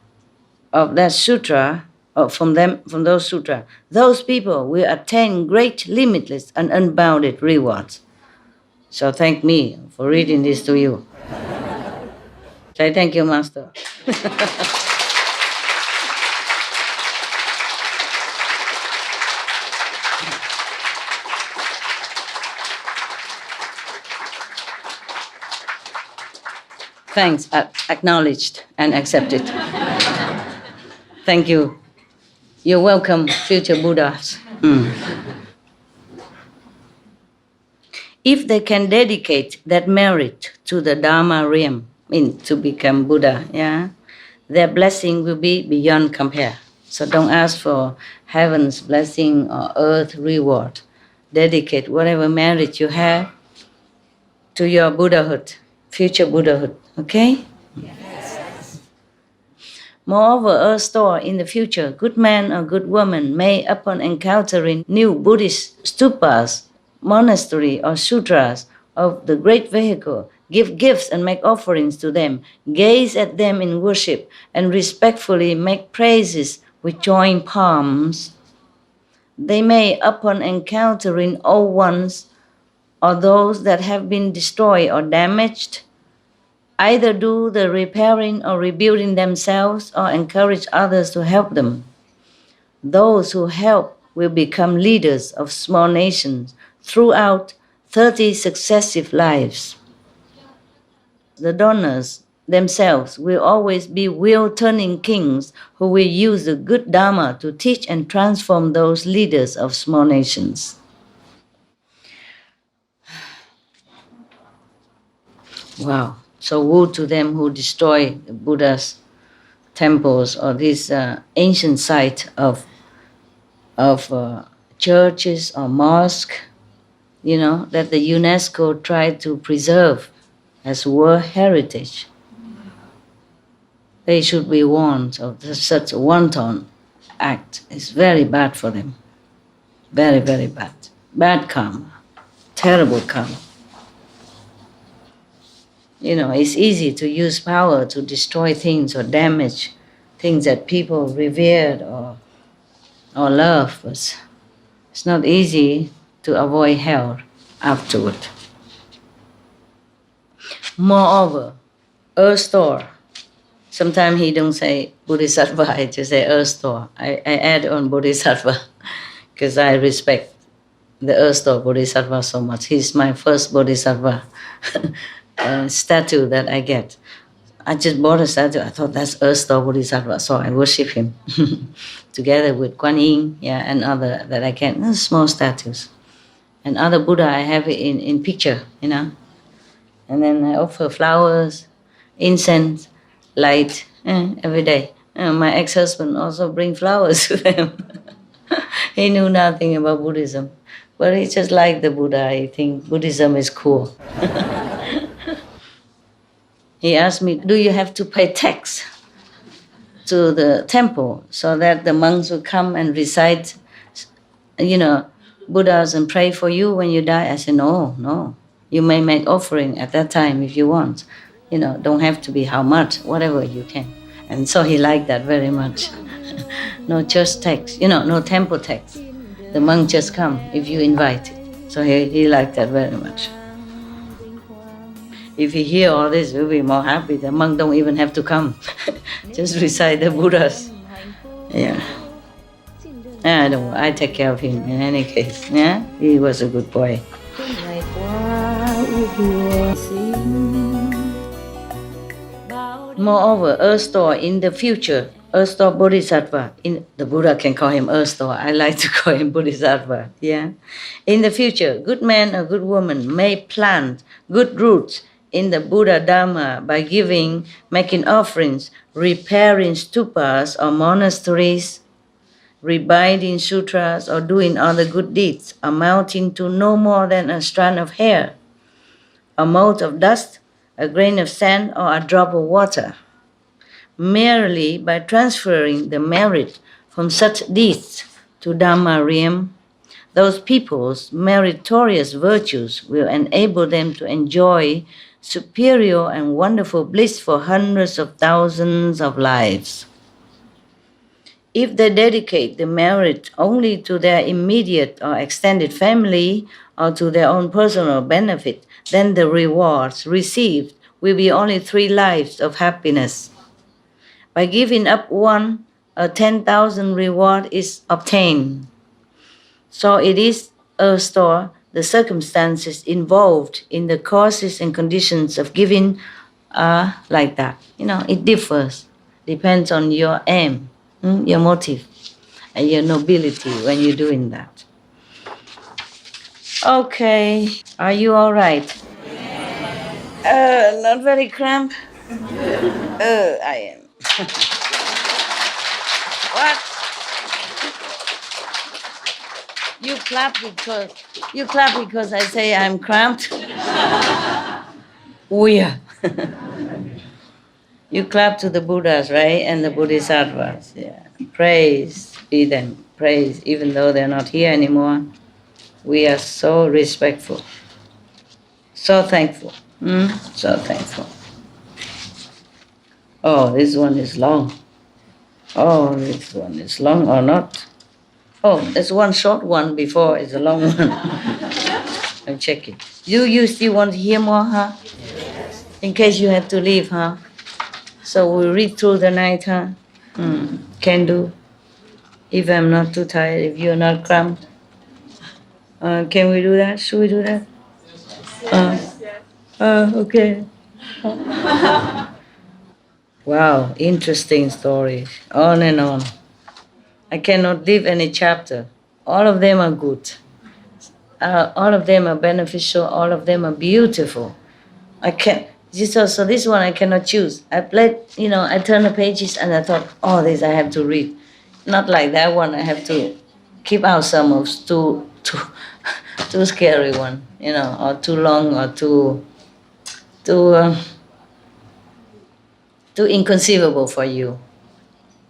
of that sutra, or from those sutras, those people will attain great, limitless, and unbounded rewards. So thank me for reading this to you. Say thank you, Master. Thanks, acknowledged and accepted. Thank you. You're welcome, future Buddhas. If they can dedicate that merit to the Dharma realm, to become Buddha, their blessing will be beyond compare. So don't ask for heaven's blessing or earth reward. Dedicate whatever merit you have to your Buddhahood, future Buddhahood. Okay? Yes. Moreover, earth store in the future, good man or good woman may, upon encountering new Buddhist stupas, monastery or sutras of the great vehicle, give gifts and make offerings to them, gaze at them in worship, and respectfully make praises with joint palms. They may, upon encountering old ones or those that have been destroyed or damaged, either do the repairing or rebuilding themselves or encourage others to help them. Those who help will become leaders of small nations throughout 30 successive lives. The donors themselves will always be wheel-turning kings who will use the good Dharma to teach and transform those leaders of small nations. Wow. So woe to them who destroy the Buddha's temples or this ancient site of churches or mosques, you know, that the UNESCO tried to preserve as World Heritage. They should be warned of such a wanton act. It's very bad for them. Very, very bad. Bad karma. Terrible karma. You know, it's easy to use power to destroy things or damage things that people revered or love, but it's not easy to avoid hell afterward. Moreover, earth store. Sometimes he don't say Bodhisattva, I just say earth store. I add on Bodhisattva because I respect the earth store Bodhisattva so much. He's my first Bodhisattva statue that I get. I just bought a statue. I thought that's earth store Bodhisattva, so I worship him together with Kuan Yin, and other that I get. Small statues. And other Buddha I have it in picture, you know. And then I offer flowers, incense, light every day. My ex-husband also bring flowers to them. He knew nothing about Buddhism, but he just liked the Buddha. I think Buddhism is cool. He asked me, do you have to pay tax to the temple so that the monks will come and recite, you know, Buddhas and pray for you when you die? I said, no. You may make offering at that time if you want. You know, don't have to be how much, whatever you can. And so he liked that very much. No church tax, you know, no temple tax. The monk just come if you invite it. So he liked that very much. If he hear all this, he'll be more happy. The monk don't even have to come. Just recite the Buddhas. Yeah. I don't know. I take care of him in any case. Yeah, he was a good boy. Moreover, earth store in the future, earth store Bodhisattva. The Buddha can call him earth store. I like to call him Bodhisattva. Yeah. In the future, good man or good woman may plant good roots in the Buddha Dharma by making offerings, repairing stupas or monasteries, rebinding sutras, or doing other good deeds amounting to no more than a strand of hair, a mote of dust, a grain of sand, or a drop of water. Merely by transferring the merit from such deeds to Dhamma realm, those people's meritorious virtues will enable them to enjoy superior and wonderful bliss for hundreds of thousands of lives. If they dedicate the merit only to their immediate or extended family or to their own personal benefit, then the rewards received will be only 3 lives of happiness. By giving up one, a 10,000 reward is obtained. So it is a store. The circumstances involved in the causes and conditions of giving are like that. You know, it differs. Depends on your aim, your motive, and your nobility when you're doing that. Okay, are you all right? Not very cramped? I am. What? You clap because I say I'm cramped? Weird. You clap to the Buddhas, right? And the Bodhisattvas. Yeah. Praise be them. Praise, even though they're not here anymore. We are so respectful. So thankful. So thankful. Oh, this one is long. Oh, this one is long or not? Oh, there's one short one before it's a long one. I'm checking. You still want to hear more, huh? Yes. In case you have to leave, huh? So we'll read through the night, huh? Can do. If I'm not too tired, if you're not cramped. Can we do that? Should we do that? Okay. Wow, interesting story. On and on. I cannot leave any chapter. All of them are good. All of them are beneficial. All of them are beautiful. So this one I cannot choose. I turn the pages and I thought, this I have to read. Not like that one, I have to keep ourselves too scary one, or too long, or too inconceivable for you.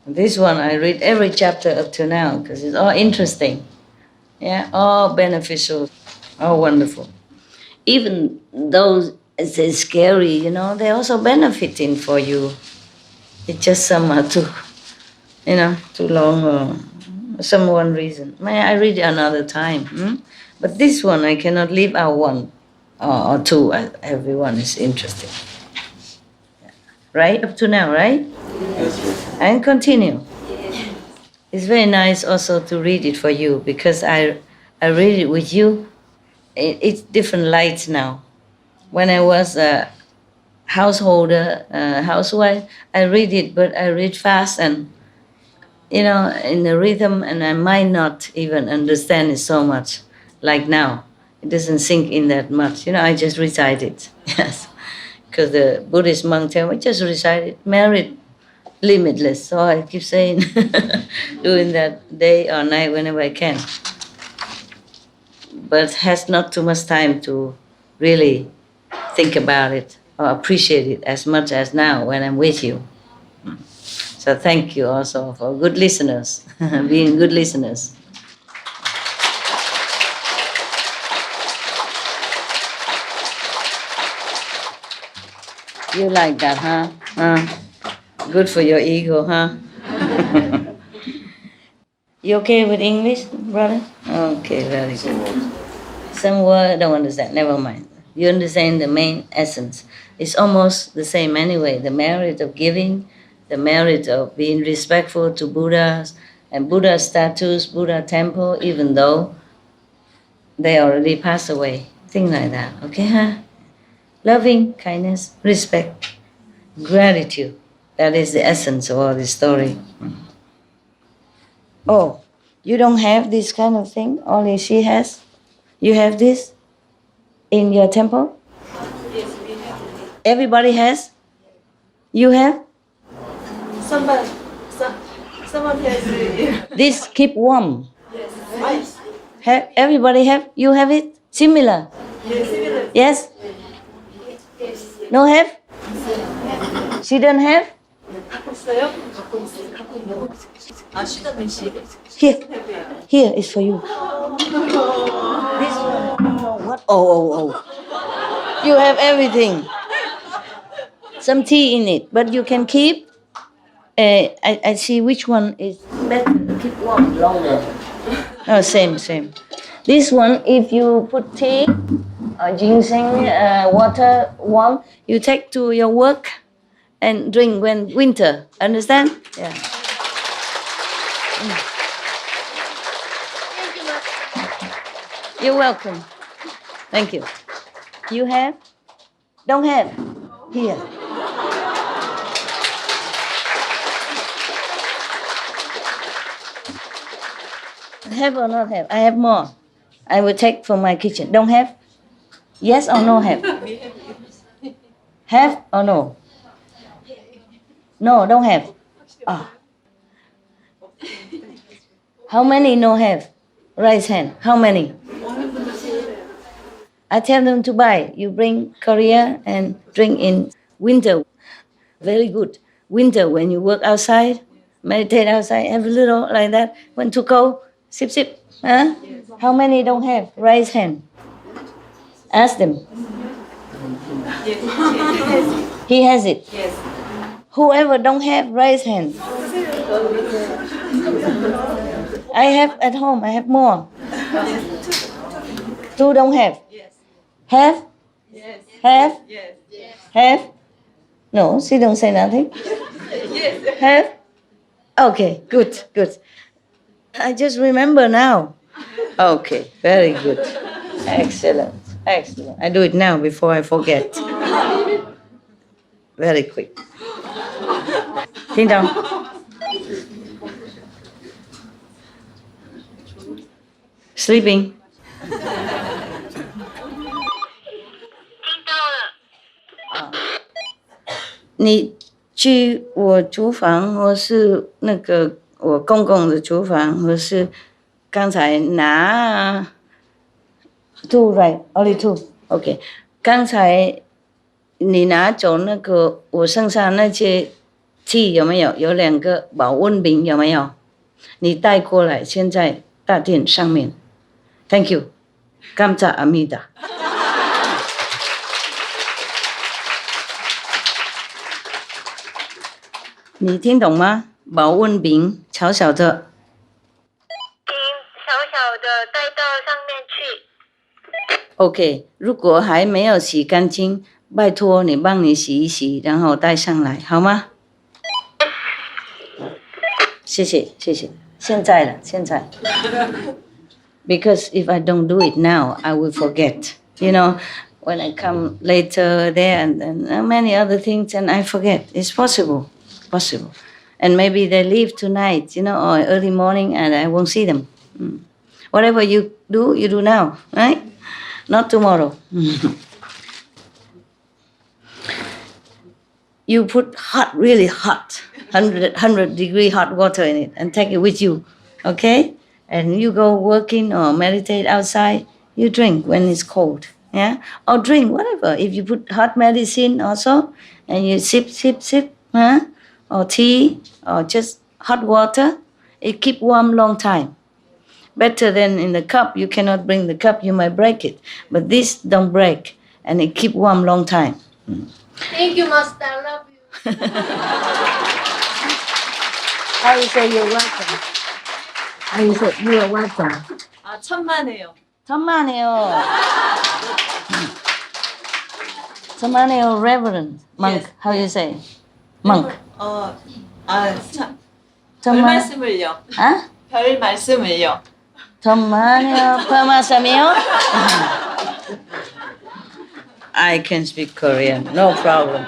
This one I read every chapter up to now because it's all interesting, all beneficial, all wonderful. Even though it's scary, they're also benefiting for you. It's just some are too long or some one reason. May I read it another time? But this one I cannot leave out one or two. Everyone is interesting. Right? Up to now, right? Yes. And continue. It's very nice also to read it for you because I read it with you. It's different lights now. When I was a housewife, I read it, but I read fast and, in the rhythm, and I might not even understand it so much like now. It doesn't sink in that much. I just recite it. Yes. Because the Buddhist monk tell me, just recite it, merit limitless. So I keep saying, doing that day or night whenever I can. But has not too much time to really think about it or appreciate it as much as now when I'm with you. So thank you also for good listeners, being good listeners. You like that, huh? Good for your ego, huh? You okay with English, brother? Okay, very good. Some word I don't understand, never mind. You understand the main essence. It's almost the same anyway. The merit of giving, the merit of being respectful to Buddhas and Buddha statues, Buddha temple, even though they already passed away. Things like that, okay, huh? Loving, kindness, respect, gratitude. That is the essence of all this story. Oh, you don't have this kind of thing? Only she has? You have this in your temple? Yes, we have. Everybody has? You have? Someone has. This keep warm. Yes. Everybody have? You have it? Similar? Yes. Yes? No have? She don't have? Here is for you. This one, what? Oh. You have everything. Some tea in it, but you can keep. I see which one is better to keep warm longer. No, same. This one, if you put tea or ginseng water warm, you take to your work and drink when winter. Understand? Yeah. You're welcome. Thank you. You have? Don't have? Here. Have or not have? I have more. I will take from my kitchen. Don't have? Yes or no have? Have or no? No, don't have. Oh. How many no have? Raise hand. How many? I tell them to buy. You bring Korea and drink in winter. Very good. Winter when you work outside, meditate outside, have a little like that. When too cold, sip. Huh? How many don't have? Raise hand. Ask them. He has it. Yes. Whoever don't have, raise hand. I have at home. I have more. Two don't have. Have? Yes. Have? Yes. Have? No, she don't say nothing. Yes. Have? Okay, good. I just remember now. Okay, very good. Excellent. I do it now before I forget. Very quick. Ding dong. Sleeping. 你去我厨房，或是那个我公公的厨房，或是刚才拿 two right only two OK， 刚才你拿走那个我剩下那些 tea 有没有？有2个保温瓶有没有？你带过来，现在大殿上面。Thank you， 感谢阿弥陀。你听懂吗？保温瓶小小的。小小的带到上面去。OK， 如果还没有洗干净，拜托你帮你洗一洗，然后带上来，好吗？谢谢，谢谢。现在了，现在。Because if I don't do it now, I will forget. You know, when I come later there and many other things, and I forget. It's possible. And maybe they leave tonight, you know, or early morning, and I won't see them. Whatever you do now, right? Not tomorrow. You put hot, really hot, 100 degree hot water in it and take it with you, okay? And you go working or meditate outside, you drink when it's cold, yeah? Or drink, whatever. If you put hot medicine also, and you sip, huh? Or tea, or just hot water, it keep warm long time. Better than in the cup. You cannot bring the cup, you might break it. But this don't break, and it keep warm long time. Thank you, Master. I love you. How you say you're welcome? How you say you are welcome? 천만에요. 천만에요. 천만에요, reverend. Monk, Yes. how you say? Monk. 별 말씀을요. 아? 별 말씀을요. 천만에요, 파마삼이요? I can speak Korean, no problem.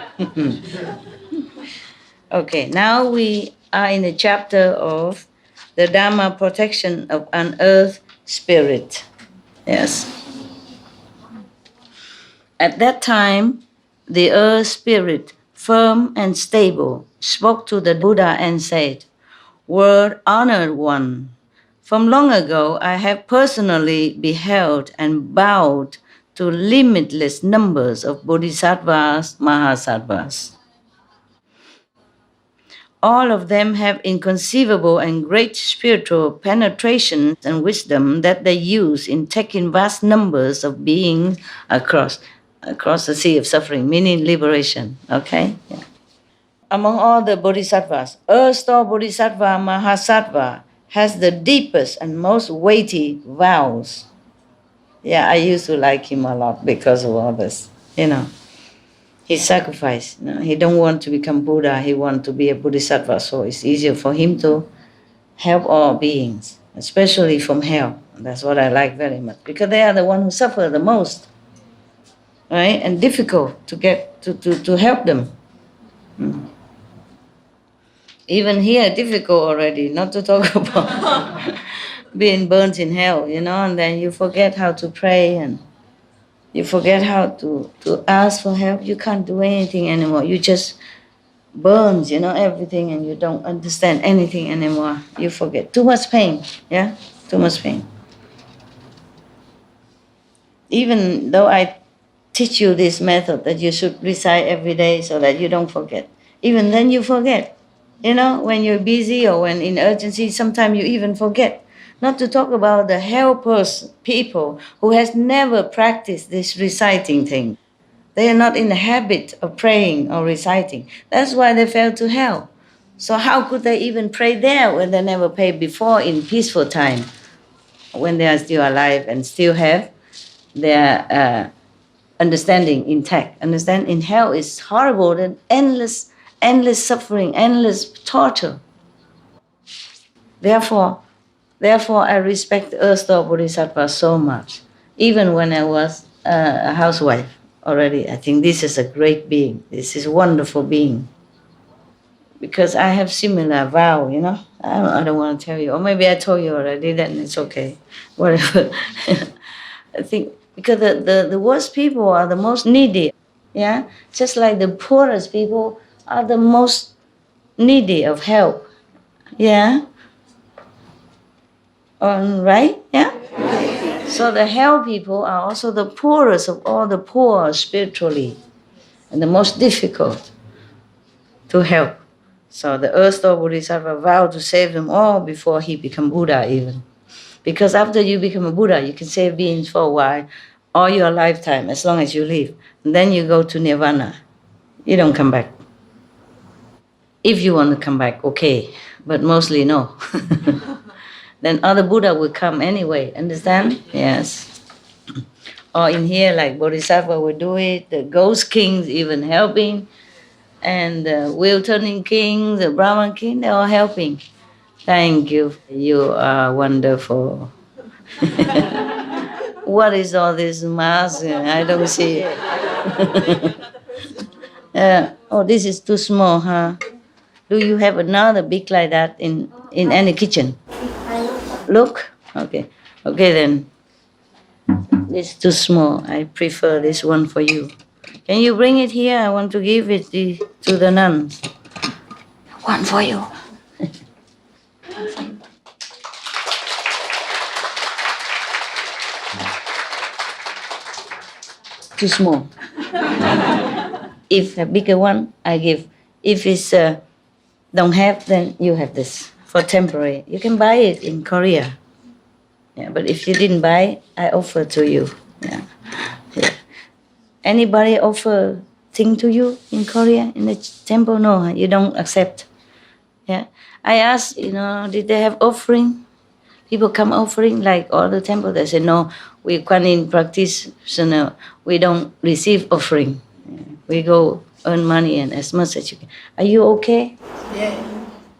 Okay, now we are in the chapter of the Dharma protection of an earth spirit. Yes. At that time, the earth spirit, firm and stable, spoke to the Buddha and said, "World honored one, from long ago I have personally beheld and bowed to limitless numbers of bodhisattvas, mahasattvas. All of them have inconceivable and great spiritual penetration and wisdom that they use in taking vast numbers of beings across the sea of suffering, meaning liberation." Okay? Yeah. Among all the bodhisattvas, Earth-store Bodhisattva Mahasattva has the deepest and most weighty vows. Yeah, I used to like him a lot because of all this, you know. He sacrificed. You know, he don't want to become Buddha. He wants to be a Bodhisattva, so it's easier for him to help all beings, especially from hell. That's what I like very much, because they are the ones who suffer the most, right? And difficult to get to help them. Even here, difficult already, not to talk about being burnt in hell, you know, and then you forget how to pray and you forget how to ask for help. You can't do anything anymore. You just burn, you know, everything, and you don't understand anything anymore. You forget. Too much pain, yeah? Too much pain. Even though I teach you this method that you should recite every day so that you don't forget, even then you forget. You know, when you're busy or when in urgency, sometimes you even forget. Not to talk about the helpers, people who has never practiced this reciting thing. They are not in the habit of praying or reciting. That's why they fell to hell. So how could they even pray there when they never prayed before in peaceful time, when they are still alive and still have their understanding intact? Understand, in hell is horrible and endless suffering, endless torture. Therefore, I respect the Earth-store Bodhisattva so much. Even when I was a housewife already, I think this is a great being. This is a wonderful being. Because I have similar vow, you know. I don't want to tell you. Or maybe I told you already, then it's okay. Whatever. I think because the worst people are the most needy. Yeah? Just like the poorest people are the most needy of help. Yeah? Right? Yeah? So the hell people are also the poorest of all the poor spiritually and the most difficult to help. So the earth Lord Bodhisattva vowed to save them all before he became Buddha even. Because after you become a Buddha, you can save beings for a while, all your lifetime, as long as you live. And then you go to Nirvana. You don't come back. If you want to come back, okay. But mostly no. Then other Buddha will come anyway. Understand? Yes. Or in here, like Bodhisattva will do it. The ghost kings even helping. And the wheel-turning king, the Brahman king, they're all helping. Thank you. You are wonderful. What is all this mask? I don't see it. Oh, this is too small, huh? Do you have another big like that in any kitchen? Look? Okay. Okay then. It's too small. I prefer this one for you. Can you bring it here? I want to give it to the nuns. One for you. Too small. If a bigger one, I give. If it's don't have, then you have this for temporary. You can buy it in Korea. Yeah, but if you didn't buy, I offer to you. Yeah. Yeah. Anybody offer thing to you in Korea in the temple? No, you don't accept. Yeah. I asked, did they have offering? People come offering like all the temple. They say no. We Kuan Yin practitioner. We don't receive offering. We go earn money and as much as you can. Are you okay? Yeah.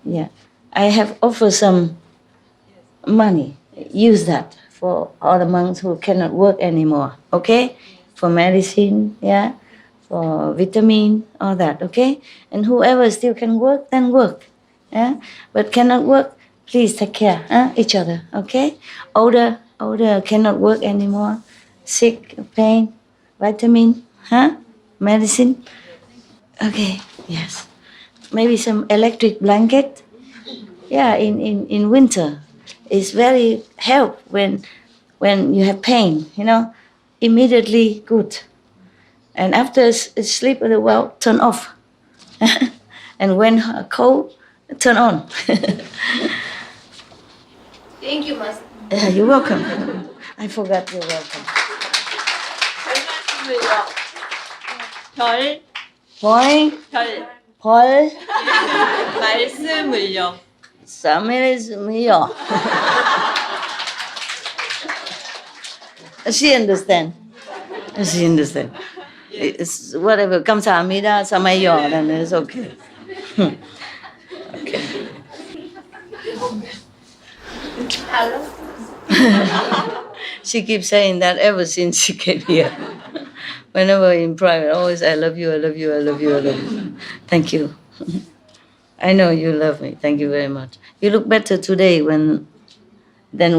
Yeah. I have offered some money. Use that for all the monks who cannot work anymore. Okay? For medicine, yeah, for vitamin, all that. Okay? And whoever still can work, then work. Yeah. But cannot work, please take care, each other. Okay? Older cannot work anymore. Sick, pain, vitamin, medicine. Okay, yes. Maybe some electric blanket. Yeah, in winter, it's very help when you have pain, immediately good. And after sleep a while, turn off. And when cold, turn on. Thank you, Master. You're welcome. I forgot you're welcome. 별 Boy, 별 Paul, 말씀을요. Samir's She understand. She understand. It's whatever comes Amida, Samayo, then it's okay. Okay. Hello. She keeps saying that ever since she came here. Whenever in private, always I love you, I love you, I love you, I love you. Thank you. I know you love me. Thank you very much. You look better today than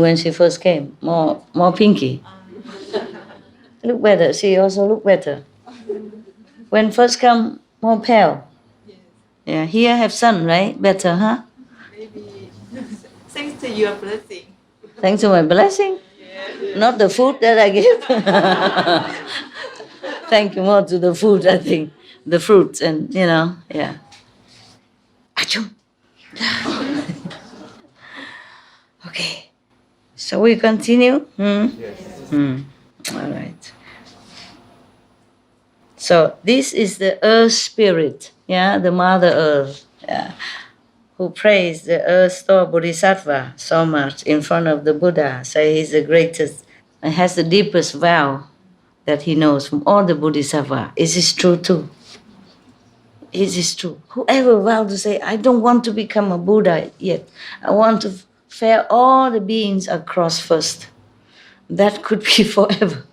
when she first came. More pinky. Look better. She also look better. When first come, more pale. Yeah. Here have sun, right? Better, huh? Maybe thanks to your blessing. Thanks to my blessing. Not the food that I give. Thank you more to the food, I think. The fruits and, yeah. Achoo. Okay. So we continue? Yes. All right. So this is the earth spirit, the Mother Earth, who praised the earth Lord Bodhisattva so much in front of the Buddha. Say he's the greatest and has the deepest vow that he knows from all the Bodhisattva. Is this true too? It is true. Whoever vowed to say, I don't want to become a Buddha yet. I want to fare all the beings across first. That could be forever.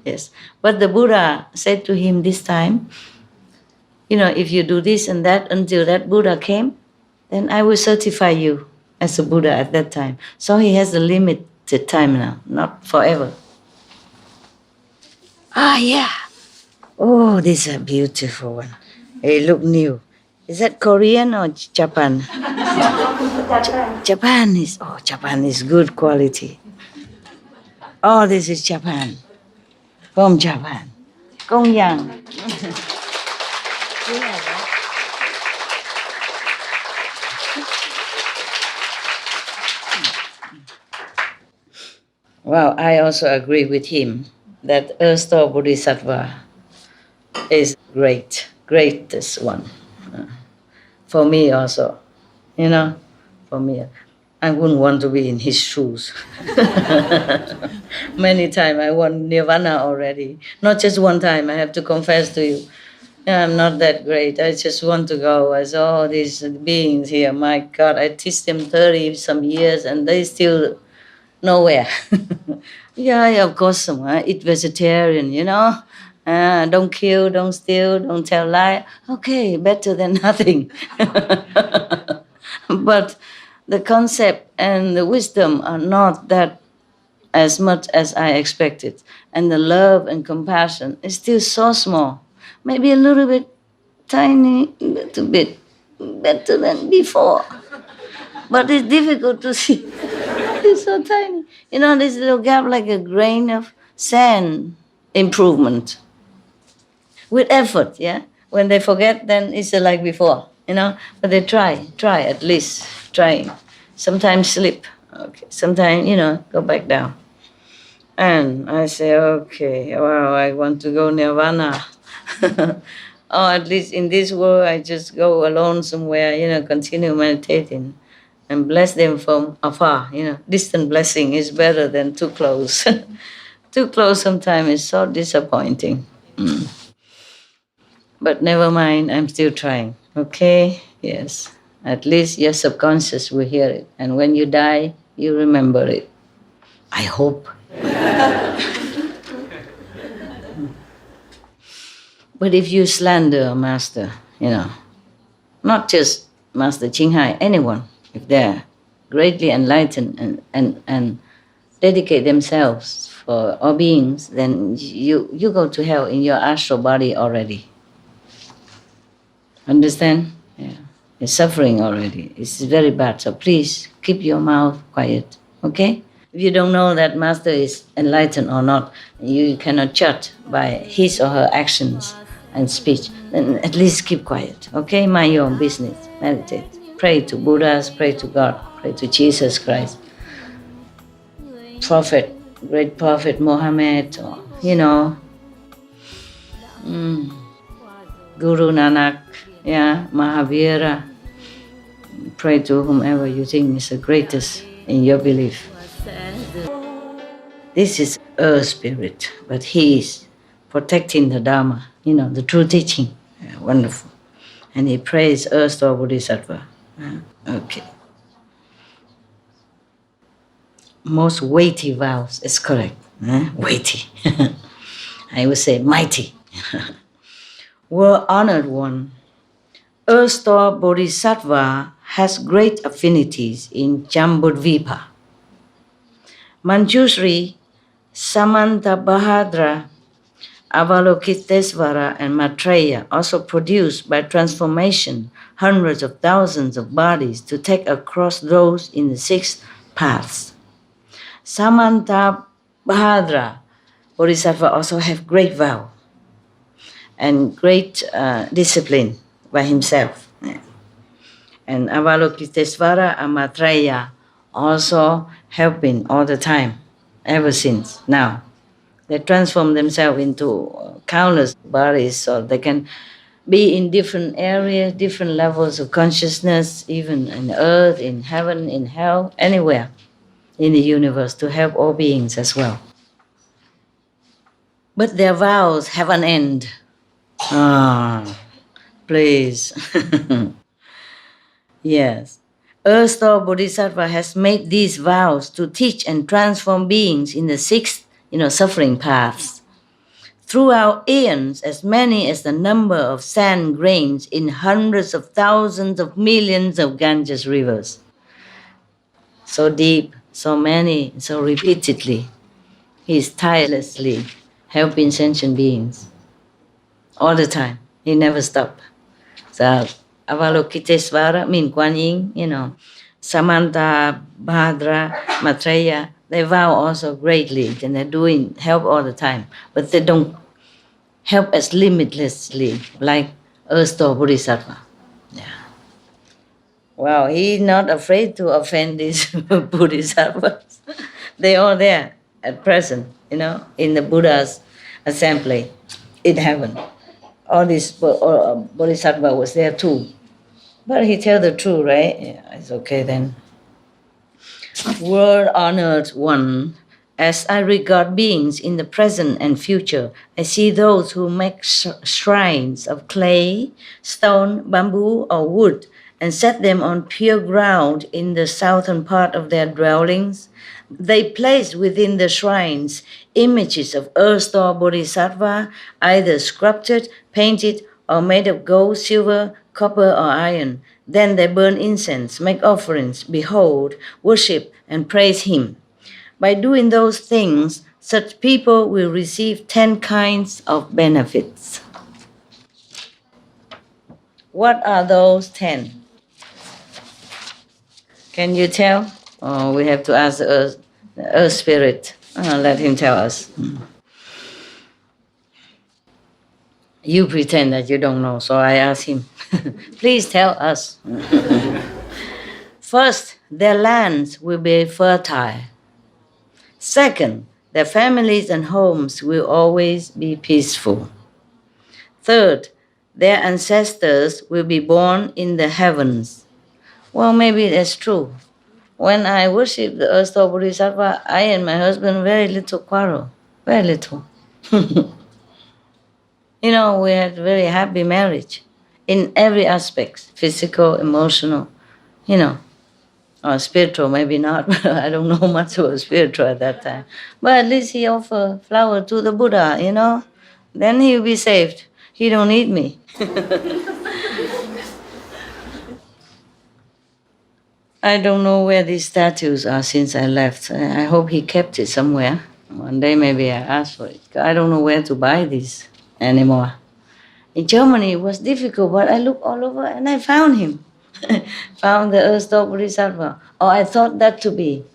Yes. But the Buddha said to him this time, if you do this and that until that Buddha came, then I will certify you as a Buddha at that time. So he has a limited time now, not forever. Yeah. Oh, this is a beautiful one. It look new. Is that Korean or Japan? Japan is good quality. Oh, this is Japan. From Japan. Công Yang. Well, I also agree with him that Earth-store Bodhisattva is greatest one. For me also, for me, I wouldn't want to be in his shoes. Many times I want nirvana already. Not just one time, I have to confess to you. I'm not that great. I just want to go. I saw all these beings here. My God, I teach them 30 some years and they still nowhere. Yeah, of course, eat vegetarian, don't kill, don't steal, don't tell lie. Okay, better than nothing. But the concept and the wisdom are not that as much as I expected. And the love and compassion is still so small. Maybe a little bit tiny, a little bit better than before. But it's difficult to see. It's so tiny. This little gap like a grain of sand improvement. With effort, yeah? When they forget, then it's like before, But they try at least, trying. Sometimes slip, okay. Sometimes, go back down. And I say, okay, well, I want to go nirvana. Or at least in this world, I just go alone somewhere, continue meditating. And bless them from afar, Distant blessing is better than too close. Too close sometimes is so disappointing. But never mind, I'm still trying, okay? Yes. At least your subconscious will hear it. And when you die, you remember it. I hope. But if you slander a master, not just Master Ching Hai, anyone, if they're greatly enlightened and dedicate themselves for all beings, then you go to hell in your astral body already. Understand? Yeah. You're suffering already. It's very bad. So please keep your mouth quiet. Okay? If you don't know that Master is enlightened or not, you cannot judge by his or her actions and speech, then at least keep quiet. Okay? Mind your own business. Meditate. Pray to Buddhas, pray to God, pray to Jesus Christ. Prophet, great Prophet Muhammad, or, Guru Nanak, Mahavira. Pray to whomever you think is the greatest in your belief. This is Earth spirit, but he is protecting the Dharma, the true teaching. Yeah, wonderful. And he prays Earth-store Bodhisattva. Okay. Most weighty vows is correct. Weighty. I would say mighty. Well honored one, Earth-store Bodhisattva has great affinities in Jambudvipa. Manjushri, Samantabhadra, Avalokitesvara and Maitreya also produce by transformation hundreds of thousands of bodies to take across those in the 6 paths. Samantabhadra Bodhisattva also have great vow and great discipline by himself. And Avalokitesvara and Maitreya also helping all the time, ever since now. They transform themselves into countless bodies so they can be in different areas, different levels of consciousness, even in earth, in heaven, in hell, anywhere in the universe to help all beings as well. But their vows have an end. Please. Yes. Earth-store Bodhisattva has made these vows to teach and transform beings in the 6 suffering paths. Throughout eons, as many as the number of sand grains in hundreds of thousands of millions of Ganges rivers. So deep, so many, so repeatedly, he is tirelessly helping sentient beings. All the time. He never stops. So Avalokitesvara mean Kuan Yin, you know, Samanta, Bhadra, Maitreya, they vow also greatly and they're doing help all the time, but they don't help as limitlessly like Earth-store Bodhisattva. Yeah. Wow, he's not afraid to offend these Bodhisattvas. They're all there at present, you know, in the Buddha's assembly in heaven. All these Bodhisattva was there too. But he tell the truth, right? Yeah, it's okay then. World-honored one, as I regard beings in the present and future, I see those who make shrines of clay, stone, bamboo, or wood, and set them on pure ground in the southern part of their dwellings. They place within the shrines images of earth-store Bodhisattva, either sculpted, painted, or made of gold, silver, copper, or iron. Then they burn incense, make offerings, behold, worship, and praise him. By doing those things, such people will receive 10 kinds of benefits. What are those 10? Can you tell? Oh, we have to ask the earth spirit. Let him tell us. You pretend that you don't know, so I ask him. Please tell us. First, their lands will be fertile. Second, their families and homes will always be peaceful. Third, their ancestors will be born in the heavens. Well, maybe that's true. When I worship the Earth-store Bodhisattva, I and my husband very little quarrel. Very little. You know, we had a very happy marriage in every aspect, physical, emotional, you know, or spiritual, maybe not. I don't know much about spiritual at that time. But at least he offered flower to the Buddha, you know. Then he'll be saved. He don't need me. I don't know where these statues are since I left. I hope he kept it somewhere. One day maybe I ask for it. I don't know where to buy these anymore. In Germany it was difficult, but I looked all over and I found him. Found the Earth-store Bodhisattva. Oh, I thought that to be.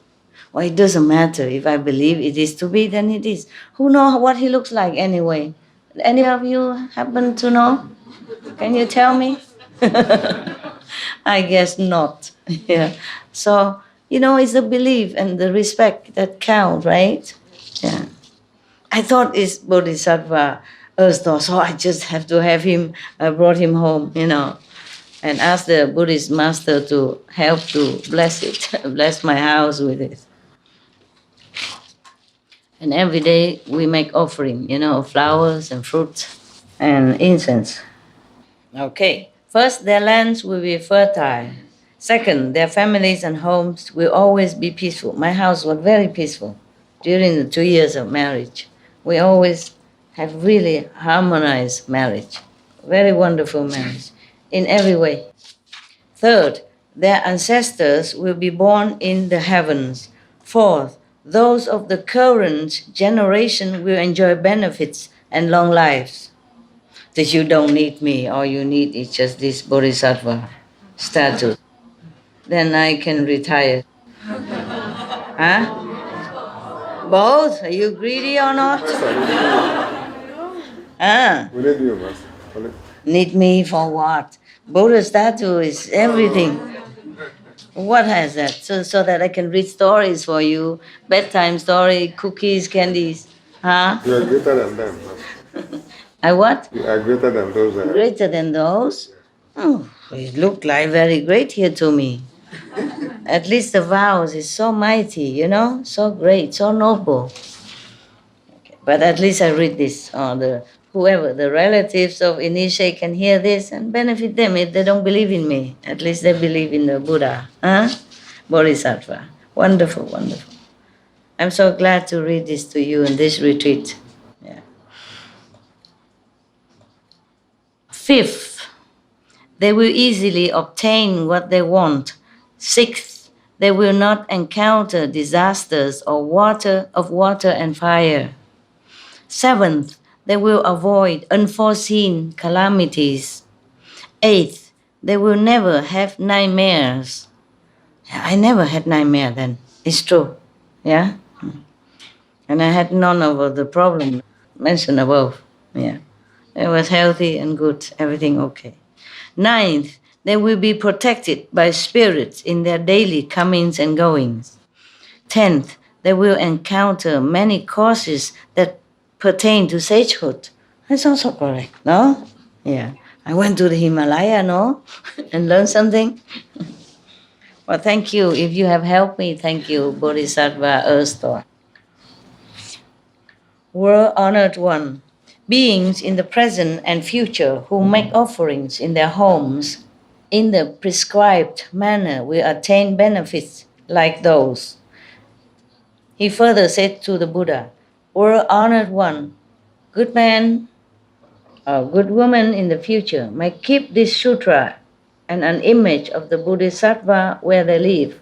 Well, it doesn't matter. If I believe it is to be, then it is. Who knows what he looks like anyway? Any of you happen to know? Can you tell me? I guess not. Yeah. So, you know, it's the belief and the respect that count, right? Yeah. I thought it's Bodhisattva Earth-store, so I just have to have him, I brought him home, you know, and asked the Buddhist master to help to bless it, bless my house with it. And every day we make offering, you know, flowers and fruits and incense. Okay. First, their lands will be fertile. Second, their families and homes will always be peaceful. My house was very peaceful during the 2 years of marriage. We always have really harmonized marriage. Very wonderful marriage in every way. Third, their ancestors will be born in the heavens. Fourth, those of the current generation will enjoy benefits and long lives. That you don't need me, all you need is just this Bodhisattva status. Then I can retire. Huh? Both? Are you greedy or not? Ah. Need me for what? Buddha statue is everything. What has that? So that I can read stories for you, bedtime story, cookies, candies. Huh? You are greater than them. I what? You are greater than those. Greater than those? Oh, it looked like very great here to me. At least the vows is so mighty, you know, so great, so noble. Okay. But at least I read this. Whoever, the relatives of initiate can hear this and benefit them if they don't believe in me. At least they believe in the Buddha, Bodhisattva. Wonderful, wonderful. I'm so glad to read this to you in this retreat. Yeah. Fifth, they will easily obtain what they want. Sixth, they will not encounter disasters or water and fire. Seventh, they will avoid unforeseen calamities. Eighth, they will never have nightmares. I never had nightmare then. It's true. Yeah? And I had none of the problem mentioned above. Yeah. I was healthy and good, everything okay. Ninth, they will be protected by spirits in their daily comings and goings. 10th, they will encounter many causes that pertain to sagehood. That's also correct, no? Yeah. I went to the Himalaya, no? And learned something. Well, thank you. If you have helped me, thank you, Bodhisattva Earth Store. World Honored One. Beings in the present and future who make offerings in their homes in the prescribed manner will attain benefits like those. He further said to the Buddha, World Honored One, good man or good woman in the future may keep this sutra and an image of the Bodhisattva where they live.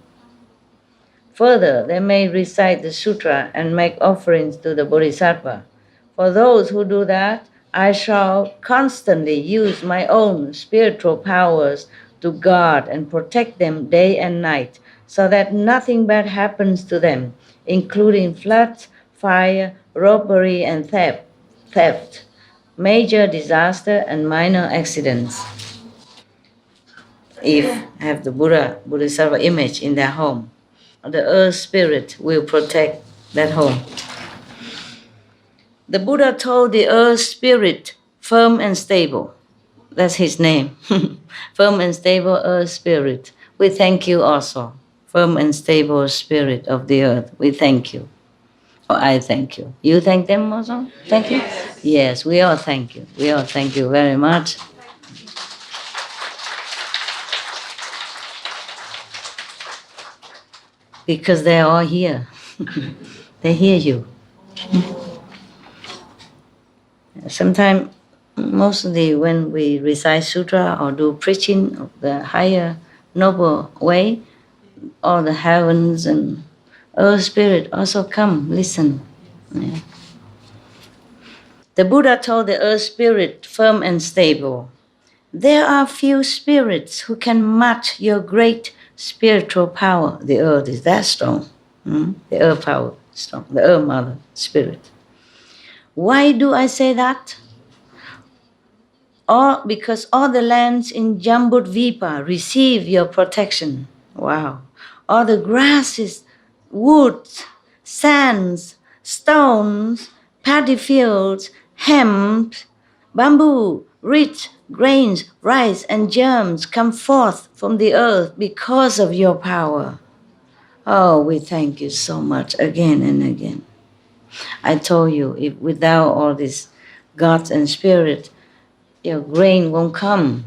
Further, they may recite the sutra and make offerings to the Bodhisattva. For those who do that, I shall constantly use my own spiritual powers to guard and protect them day and night, so that nothing bad happens to them, including floods, fire, robbery, and theft, major disaster, and minor accidents. If have the Bodhisattva image in their home, the earth spirit will protect that home. The Buddha told the earth spirit, firm and stable. That's his name. Firm and stable earth spirit. We thank you also. Firm and stable spirit of the earth. We thank you. Oh, I thank you. You thank them also? Thank you? Yes, we all thank you. We all thank you very much. Because they're all here. They hear you. Sometimes, mostly when we recite sutra or do preaching of the higher, noble way, all the heavens and earth spirit also come, listen. Yeah. The Buddha told the earth spirit, firm and stable, there are few spirits who can match your great spiritual power. The earth is that strong. The earth power is strong. The earth mother spirit. Why do I say that? Because all the lands in Jambudvipa receive your protection. Wow. All the grasses, woods, sands, stones, paddy fields, hemp, bamboo, reeds, grains, rice, and germs come forth from the earth because of your power. Oh, we thank you so much again and again. I told you, if without all this gods and spirit, your grain won't come.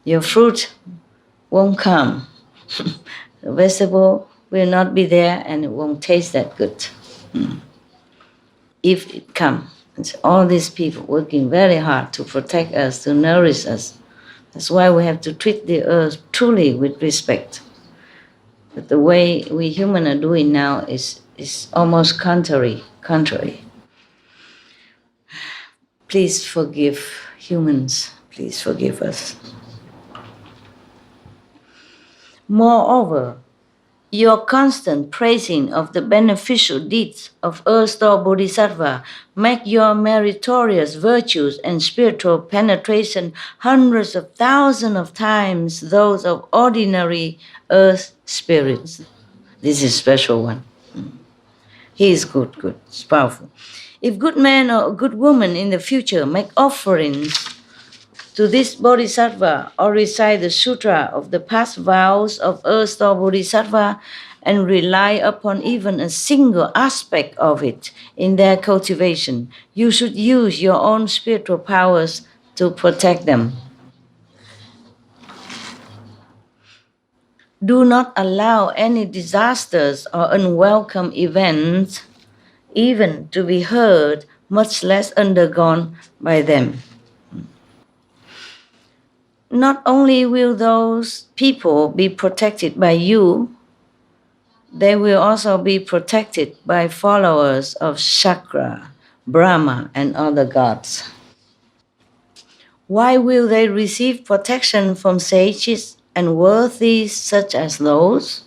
Your fruit won't come. The vegetable will not be there and it won't taste that good. If it comes, it's all these people working very hard to protect us, to nourish us. That's why we have to treat the earth truly with respect. But the way we humans are doing now is almost contrary. Please forgive humans. Please forgive us. Moreover, your constant praising of the beneficial deeds of Earth-Store Bodhisattva make your meritorious virtues and spiritual penetration hundreds of thousands of times those of ordinary earth spirits. This is a special one. He is good, it's powerful. If good man or good woman in the future make offerings to this Bodhisattva or recite the sutra of the past vows of Earth-Store Bodhisattva and rely upon even a single aspect of it in their cultivation, you should use your own spiritual powers to protect them. Do not allow any disasters or unwelcome events even to be heard, much less undergone by them. Not only will those people be protected by you, they will also be protected by followers of Shakra, Brahma, and other gods. Why will they receive protection from sages and worthies such as those?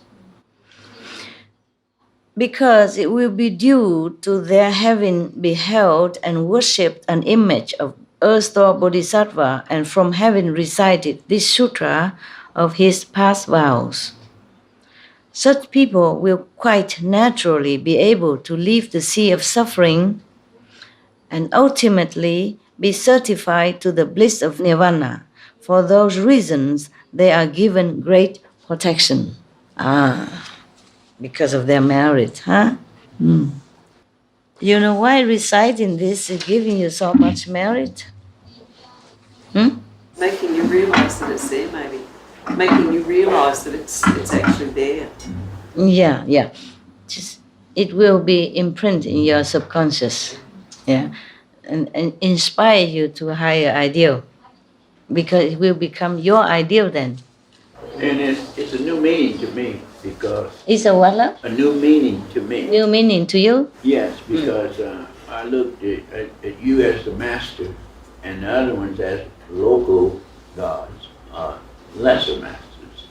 Because it will be due to their having beheld and worshipped an image of erstwhile Bodhisattva and from having recited this sutra of his past vows. Such people will quite naturally be able to leave the sea of suffering and ultimately be certified to the bliss of nirvana. For those reasons, they are given great protection. Because of their merit, huh? You know why reciting this is giving you so much merit? Making you realise that it's there, maybe. Making you realise that it's actually there. Yeah. Just, it will be imprinted in your subconscious, yeah, and inspire you to a higher ideal, because it will become your ideal then. And it's a new meaning to me because... It's a what, love? A new meaning to me. New meaning to you? Yes, because I looked at you as the master and the other ones as local gods, lesser masters.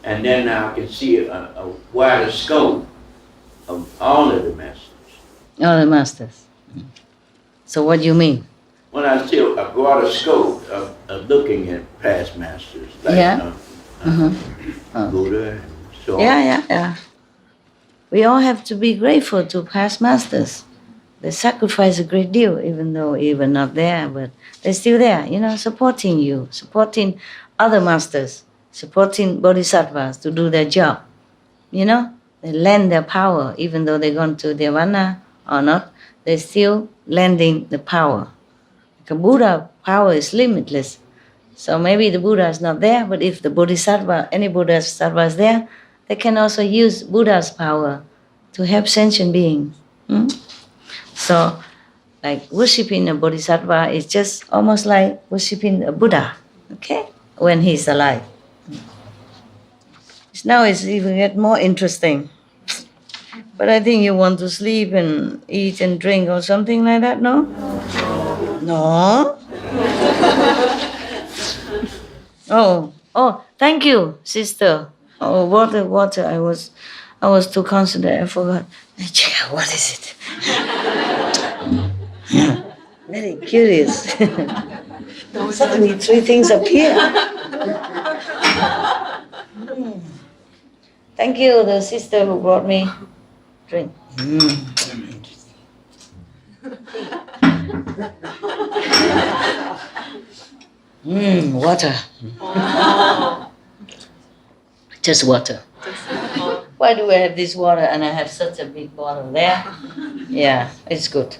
And then I can see a wider scope of all of the masters. All the masters. So what do you mean? When I see a broader scope of looking at past masters, like Buddha and so on. Yeah. We all have to be grateful to past masters. They sacrifice a great deal, even though even not there, but they're still there, supporting you, supporting other masters, supporting bodhisattvas to do their job. They lend their power, even though they're gone to nirvana or not, they're still lending the power. Because Buddha power is limitless. So maybe the Buddha is not there, but if the bodhisattva, any bodhisattva is there, they can also use Buddha's power to help sentient beings. So, like worshipping a bodhisattva is just almost like worshipping a Buddha, okay, when he's alive. Now it's even get more interesting. But I think you want to sleep and eat and drink or something like that, no? No? Oh, thank you, sister. Oh, water. I was too concentrated, I forgot. Check out, what is it? Very curious. Suddenly 3 things appear. Thank you, the sister who brought me drink. Water. Just water. Why do I have this water and I have such a big bottle there? Yeah, it's good.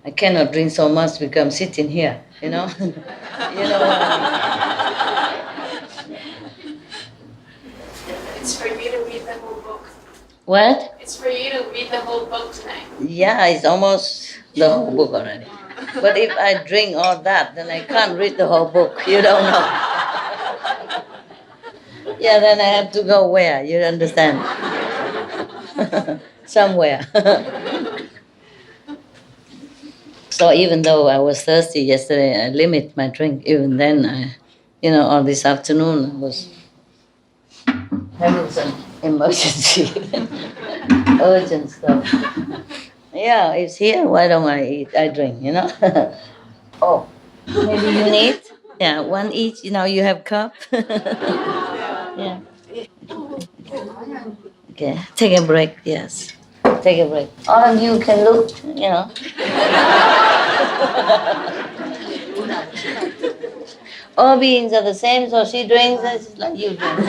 I cannot drink so much because I'm sitting here, You know what I mean? It's for you to read the whole book. What? It's for you to read the whole book tonight. Yeah, it's almost the whole book already. But if I drink all that, then I can't read the whole book. You don't know. Yeah, then I have to go where? You understand? Somewhere. So even though I was thirsty yesterday, I limit my drink. Even then, all this afternoon, I was having some emergency, urgent stuff. Yeah, it's here. Why don't I eat? I drink, Oh, maybe you need? Yeah, one each. You have cup. Yeah. Okay, take a break. Yes, take a break. All of you can look. All beings are the same, so she drinks it's like you drink.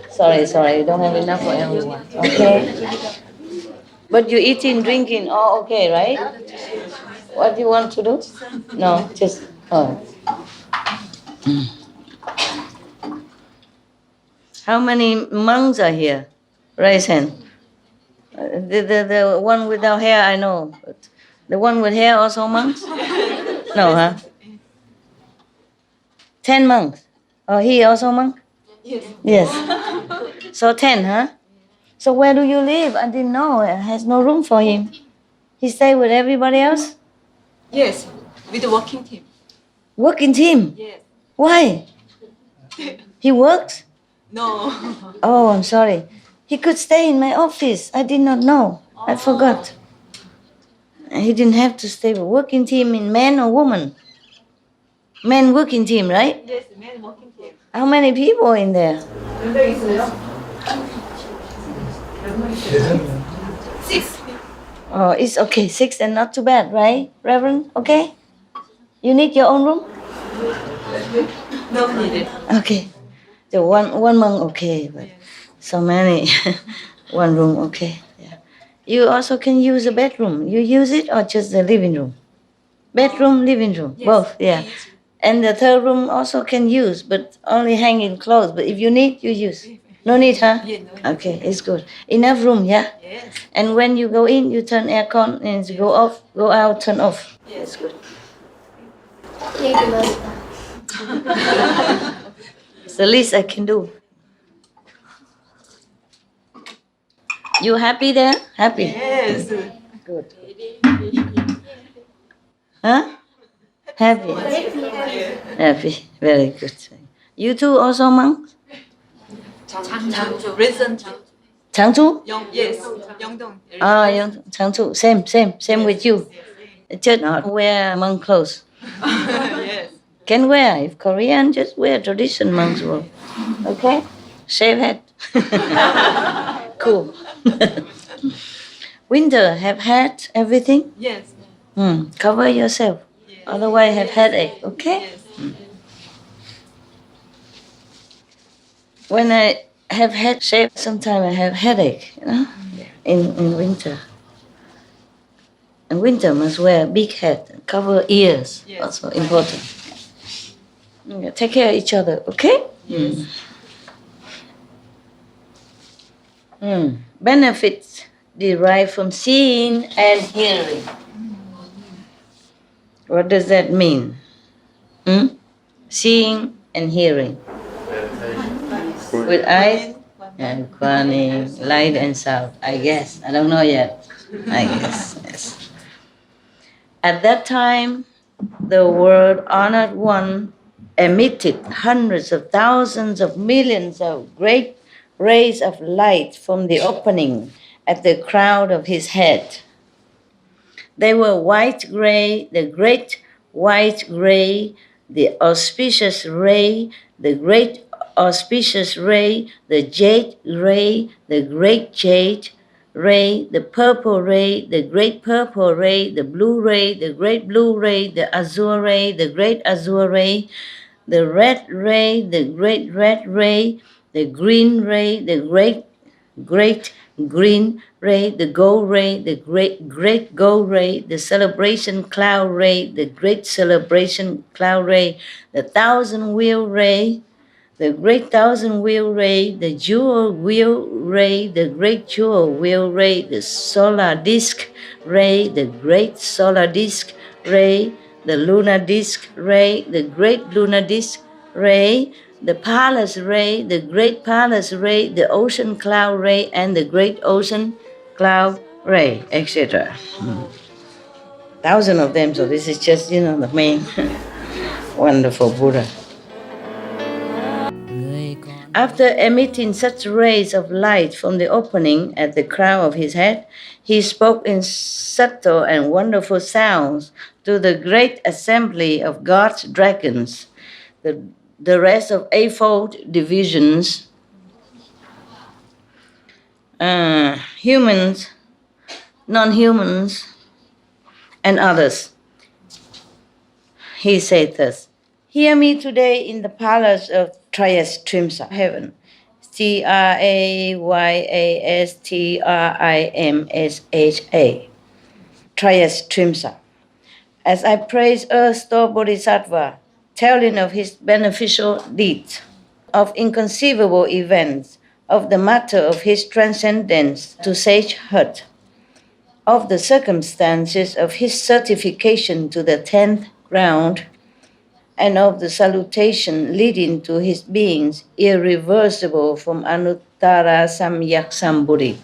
Sorry, you don't have enough for everyone. Okay. But you eating, drinking, all okay, right? What do you want to do? No, just, How many monks are here? Raise hand. The one without hair, I know. But the one with hair also monks? No, huh? 10 monks. Oh, he also monk? Yes. So 10, huh? So where do you live? I didn't know. It has no room for him. He stay with everybody else? Yes. With the working team. Working team? Yes. Why? He works? No. Oh, I'm sorry. He could stay in my office. I did not know. I forgot. He didn't have to stay. But working team in man or woman? Men working team, right? Yes, men working team. How many people in there? 6. Oh, it's okay. 6 and not too bad, right, Reverend? Okay? You need your own room? No needed. Okay. The one monk, okay, but so many. One room, okay. Yeah. You also can use a bedroom. You use it or just the living room? Bedroom, living room, Yes, both, yeah. yes. And the third room also can use, but only hanging clothes. But if you need, you use. No need, huh? Yeah, no need. Okay, it's good. Enough room, yeah? Yes. And when you go in, you turn aircon, and you go off, go out, turn off. Yes. It's good. Thank you, Master. It's the least I can do. You happy there? Happy? Yes. Good. Huh? Happy? Happy. Very good. You too also monks? Changju. Recent Changju. Changchu? Yes. Yeongdong. Ah, Changchu. Same with you. Just not wear monk clothes. Yes. Can wear. If Korean, just wear tradition monks will. Okay? Shave head. Cool. Winter, have had everything? Yes. Cover yourself. Yes. Otherwise have headache. Okay? Yes. When I have head shave, sometimes I have headache, in winter. In winter, must wear big hat, cover ears, Yes. also important. Yeah, take care of each other, okay? Yes. Benefits derived from seeing and hearing. What does that mean? Seeing and hearing. With eyes and funny, light and sound. I guess. I don't know yet. I guess. Yes. At that time, the world honored one emitted hundreds of thousands of millions of great rays of light from the opening at the crown of his head. They were white-gray, the great white-gray, the auspicious ray, the great auspicious ray, the jade ray, the great jade ray, the purple ray, the great purple ray, the blue ray, the great blue ray, the azure ray, the great azure ray, the red ray, the great red ray, the green ray, the great green ray, the gold ray, the great gold ray, the celebration cloud ray, the great celebration cloud ray, the thousand wheel ray, the great thousand wheel ray, the jewel wheel ray, the great jewel wheel ray, the solar disk ray, the great solar disk ray, the lunar disk ray, the great lunar disk ray, the palace ray, the great palace ray, the ocean cloud ray, and the great ocean cloud ray, etc. Thousand of them, so this is just, the main wonderful Buddha. After emitting such rays of light from the opening at the crown of his head, he spoke in subtle and wonderful sounds to the great assembly of God's dragons, the rest of eightfold divisions, humans, non-humans, and others. He said thus, "Hear me today in the palace of Trayastrimsa, heaven. Trayastrimsa. Trayastrimsa. As I praise Earth-store Bodhisattva, telling of his beneficial deeds, of inconceivable events, of the matter of his transcendence to sagehood, of the circumstances of his certification to the 10th round, and of the salutation leading to his beings irreversible from Anuttara Samyak Sambuddhi,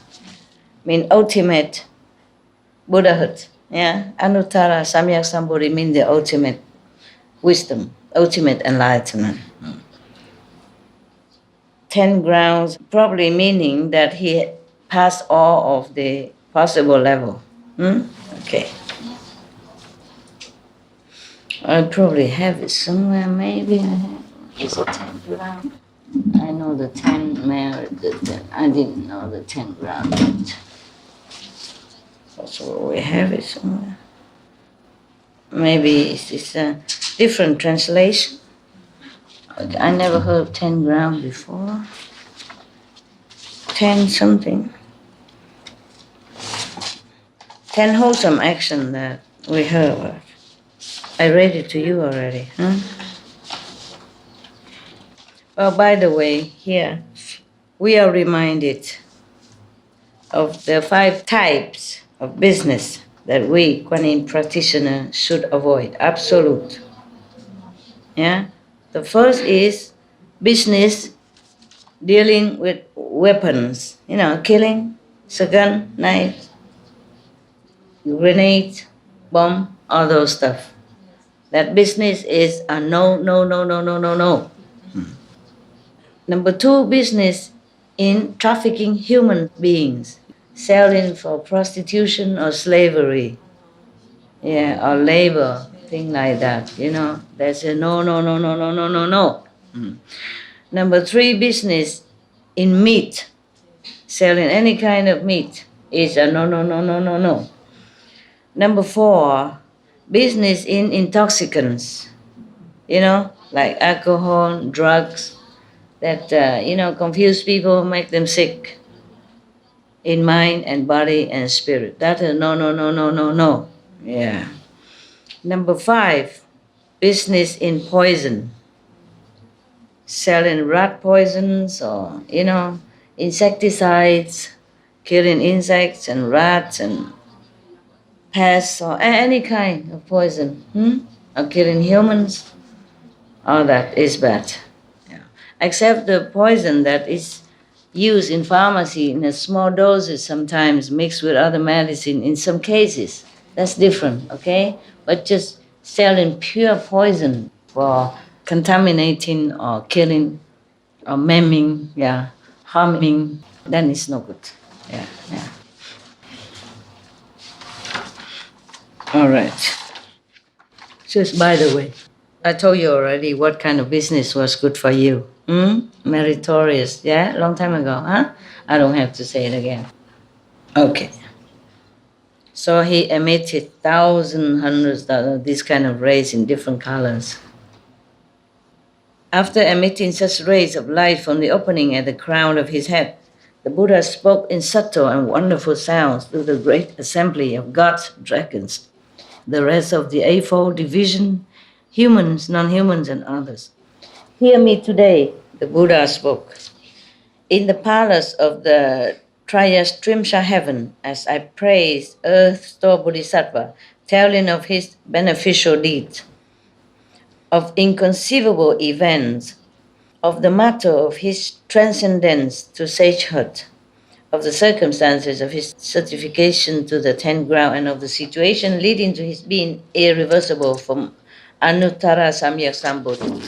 mean ultimate Buddhahood, Yeah, Anuttara Samyak Sambodhi means the ultimate wisdom, ultimate enlightenment. 10 grounds, probably meaning that he passed all of the possible level. Okay. I probably have it somewhere, maybe I have. Is it 10 ground? I know the 10 merit, I didn't know the 10 ground yet. So we have it somewhere. Maybe it's a different translation. I never heard of 10 ground before. 10 something. 10 wholesome action that we heard about. I read it to you already, huh? Oh, by the way, here we are reminded of the 5 types of business that we, Kuan Yin practitioners, should avoid. Absolute. Yeah? The first is business dealing with weapons, killing, gun, knife, grenade, bomb, all those stuff. That business is a no. Number 2, business in trafficking human beings, selling for prostitution or slavery, or labor, thing like that. That's a no. Number 3, business in meat, selling any kind of meat is a no. Number 4, business in intoxicants, like alcohol, drugs, that, confuse people, make them sick in mind and body and spirit. That is no. Yeah. Number 5, business in poison, selling rat poisons or, insecticides, killing insects and rats and pests or any kind of poison, or killing humans. All that is bad. Yeah. Except the poison that is used in pharmacy in a small doses, sometimes mixed with other medicine in some cases. That's different, okay? But just selling pure poison for contaminating or killing or maiming, harming, then it's no good. Yeah. All right. Just by the way, I told you already what kind of business was good for you. Meritorious, long time ago, huh? I don't have to say it again. Okay. So he emitted thousands, hundreds of these kind of rays in different colors. After emitting such rays of light from the opening at the crown of his head, the Buddha spoke in subtle and wonderful sounds to the great assembly of gods, dragons, the rest of the eightfold division, humans, non-humans, and others. Hear me today, the Buddha spoke. In the palace of the Trayastrimsha heaven, as I praise earth store Bodhisattva, telling of his beneficial deeds, of inconceivable events, of the matter of his transcendence to sagehood, of the circumstances of his certification to the 10th ground, and of the situation leading to his being irreversible from Anuttara Samyak Sambodhi.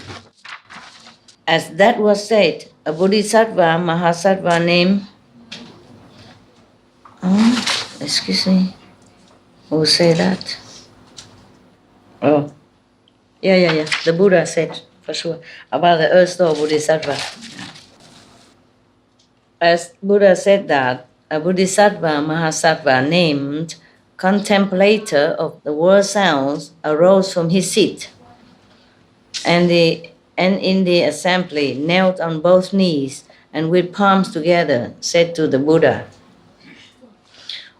As that was said, a Bodhisattva, Mahasattva named, excuse me, who say that? Oh, yeah, the Buddha said, for sure, about the earth store Bodhisattva. As Buddha said that, a Bodhisattva, Mahasattva named contemplator of the world sounds arose from his seat, and in the assembly knelt on both knees and with palms together said to the Buddha,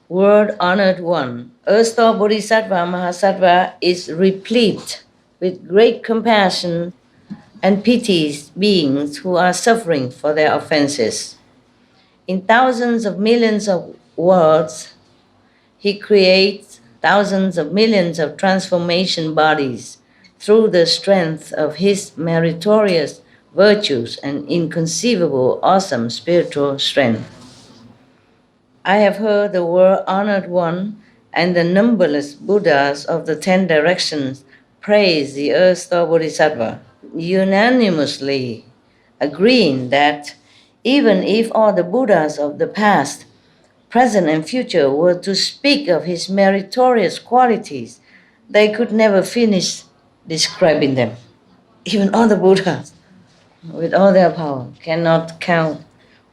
World honored one, earth store Bodhisattva Mahasattva is replete with great compassion and pities beings who are suffering for their offenses. In thousands of millions of worlds, he creates thousands of millions of transformation bodies through the strength of his meritorious virtues and inconceivable awesome spiritual strength. I have heard the world honored one and the numberless Buddhas of the 10 directions praise the erstwhile Bodhisattva, unanimously agreeing that even if all the Buddhas of the past, present, and future were to speak of his meritorious qualities, they could never finish describing them. Even all the Buddhas, with all their power, cannot count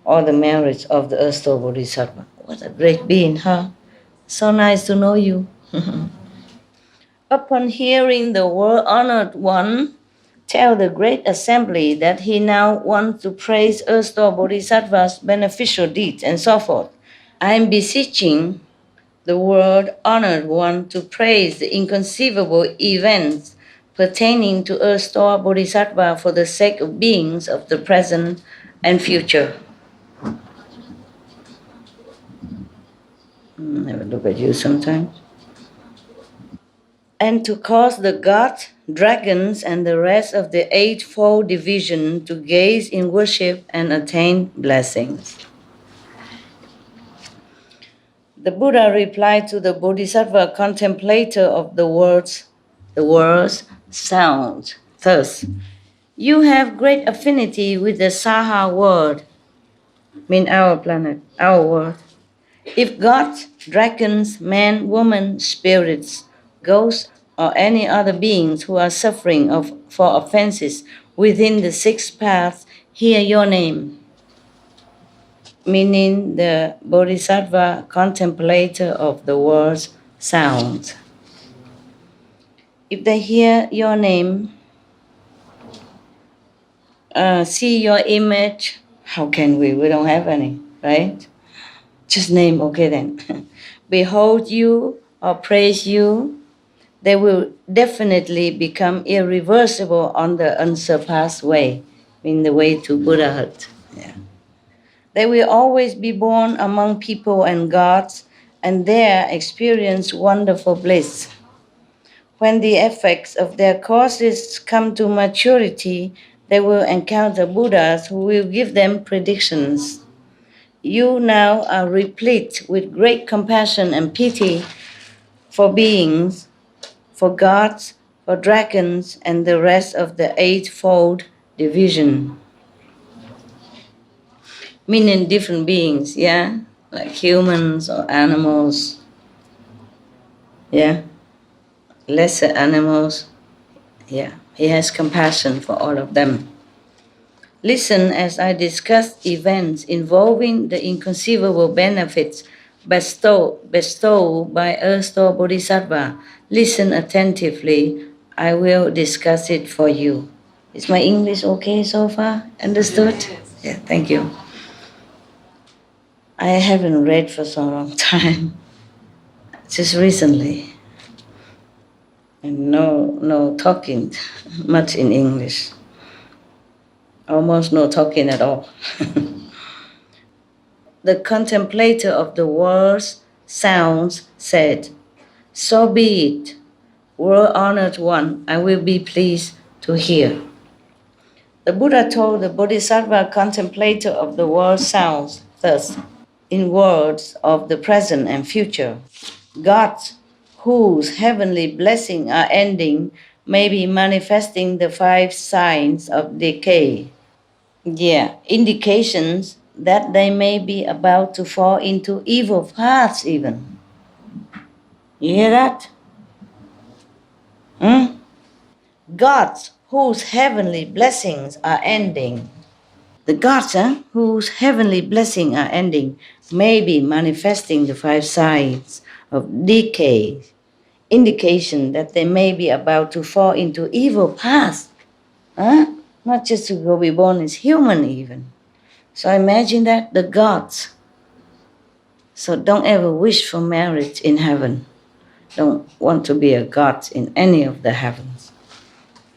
all the merits of the erstwhile Bodhisattva. What a great being, huh? So nice to know you. Upon hearing the world-honored one tell the great assembly that he now wants to praise erstwhile Bodhisattva's beneficial deeds and so forth, I am beseeching the world-honored one to praise the inconceivable events pertaining to erstwhile Bodhisattva for the sake of beings of the present and future. Have a look at you sometimes. And to cause the gods, dragons, and the rest of the eightfold division to gaze in worship and attain blessings. The Buddha replied to the Bodhisattva contemplator of the world's sound thus: you have great affinity with the Saha world, mean our planet, our world. If gods, dragons, men, women, spirits, ghosts, or any other beings who are suffering for offenses within the 6 paths hear your name, meaning the Bodhisattva contemplator of the world's sound. If they hear your name, see your image, how can we? We don't have any, right? Just name, okay then. Behold you or praise you, they will definitely become irreversible on the unsurpassed way, in the way to Buddhahood. Yeah. They will always be born among people and gods, and there experience wonderful bliss. When the effects of their causes come to maturity, they will encounter Buddhas who will give them predictions. You now are replete with great compassion and pity for beings, for gods, for dragons, and the rest of the eightfold division. Meaning different beings, yeah? Like humans or animals, yeah? Lesser animals, yeah. He has compassion for all of them. Listen as I discuss events involving the inconceivable benefits bestowed by erstwhile Bodhisattva. Listen attentively. I will discuss it for you. Is my English okay so far? Understood? Yeah, thank you. I haven't read for so long time, just recently. And no talking much in English. Almost no talking at all. The contemplator of the world's sounds said, so be it, world-honored one, I will be pleased to hear. The Buddha told the Bodhisattva contemplator of the world's sounds thus, in words of the present and future, gods whose heavenly blessings are ending may be manifesting the 5 signs of decay. Yeah, indications that they may be about to fall into evil paths even. You hear that? Gods whose heavenly blessings are ending. The gods whose heavenly blessings are ending may be manifesting the 5 signs of decay. Indication that they may be about to fall into evil paths. Not just to go be born as human even. So imagine that, the gods. So don't ever wish for merit in heaven. Don't want to be a god in any of the heavens.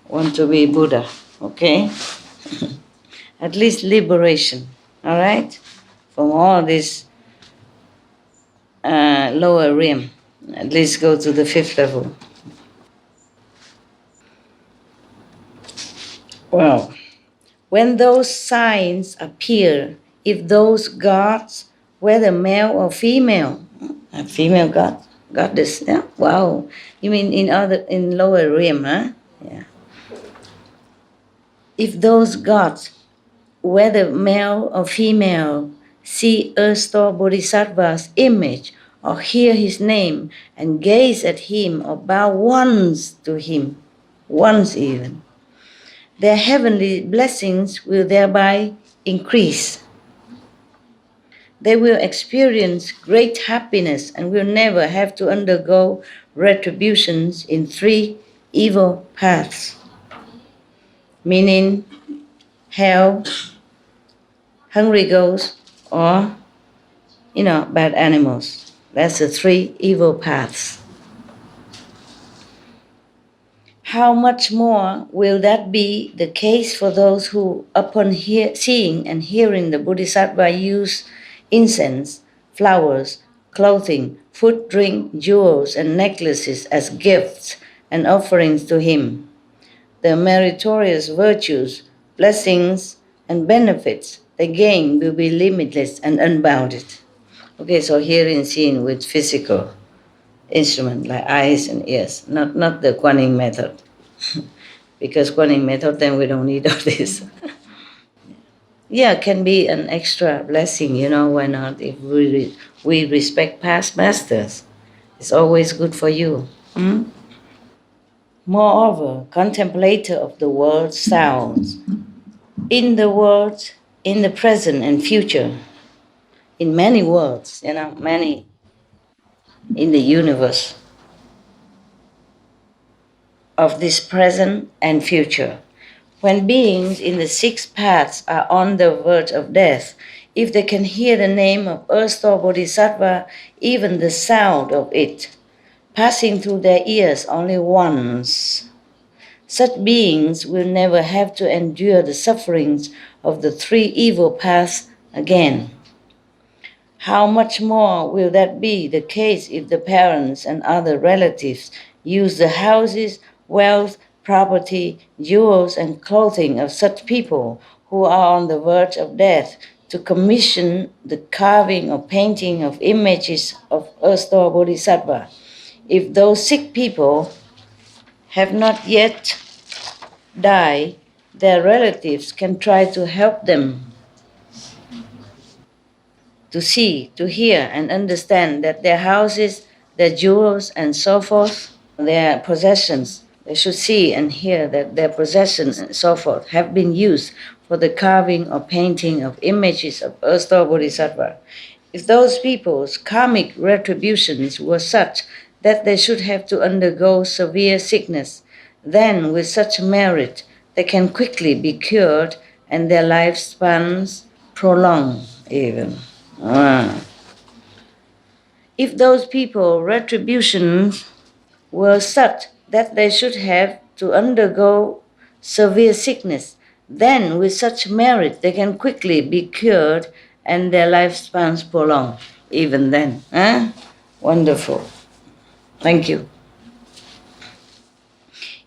Want to be Buddha, okay? At least liberation, all right? From all this lower realm. At least go to the 5th level. Well, when those signs appear, if those gods, whether male or female, a female god, goddess. Yeah? Wow. You mean in lower realm, huh? Yeah. If those gods, whether male or female, see Earth-store Bodhisattva's image or hear his name and gaze at him or bow once to him, once even, their heavenly blessings will thereby increase. They will experience great happiness and will never have to undergo retributions in 3 evil paths, meaning hell, hungry ghosts, or, bad animals. That's the 3 evil paths. How much more will that be the case for those who, upon seeing and hearing the Bodhisattva use incense, flowers, clothing, food, drink, jewels, and necklaces as gifts and offerings to him, the meritorious virtues, blessings, and benefits they gain will be limitless and unbounded. Okay, so hearing, seeing with physical instrument like eyes and ears, not the Kuan Yin method. Because Kuan Yin method, then we don't need all this. Yeah, can be an extra blessing, why not? If we respect past masters, it's always good for you. Moreover, contemplator of the world sounds, in the world, in the present and future, in many worlds, many in the universe of this present and future. When beings in the 6 paths are on the verge of death, if they can hear the name of Earth-store Bodhisattva, even the sound of it, passing through their ears only once, such beings will never have to endure the sufferings of the 3 evil paths again. How much more will that be the case if the parents and other relatives use the houses, wealth, property, jewels, and clothing of such people who are on the verge of death to commission the carving or painting of images of Earth-store Bodhisattva. If those sick people have not yet died, their relatives can try to help them to see, to hear, and understand that their houses, their jewels, and so forth, their possessions, they should see and hear that their possessions and so forth have been used for the carving or painting of images of Earth-store Bodhisattva. If those people's karmic retributions were such that they should have to undergo severe sickness, then with such merit they can quickly be cured and their lifespans prolonged even. If those people's retributions were such that they should have to undergo severe sickness, then with such merit they can quickly be cured and their lifespans prolonged even then. Wonderful. Thank you.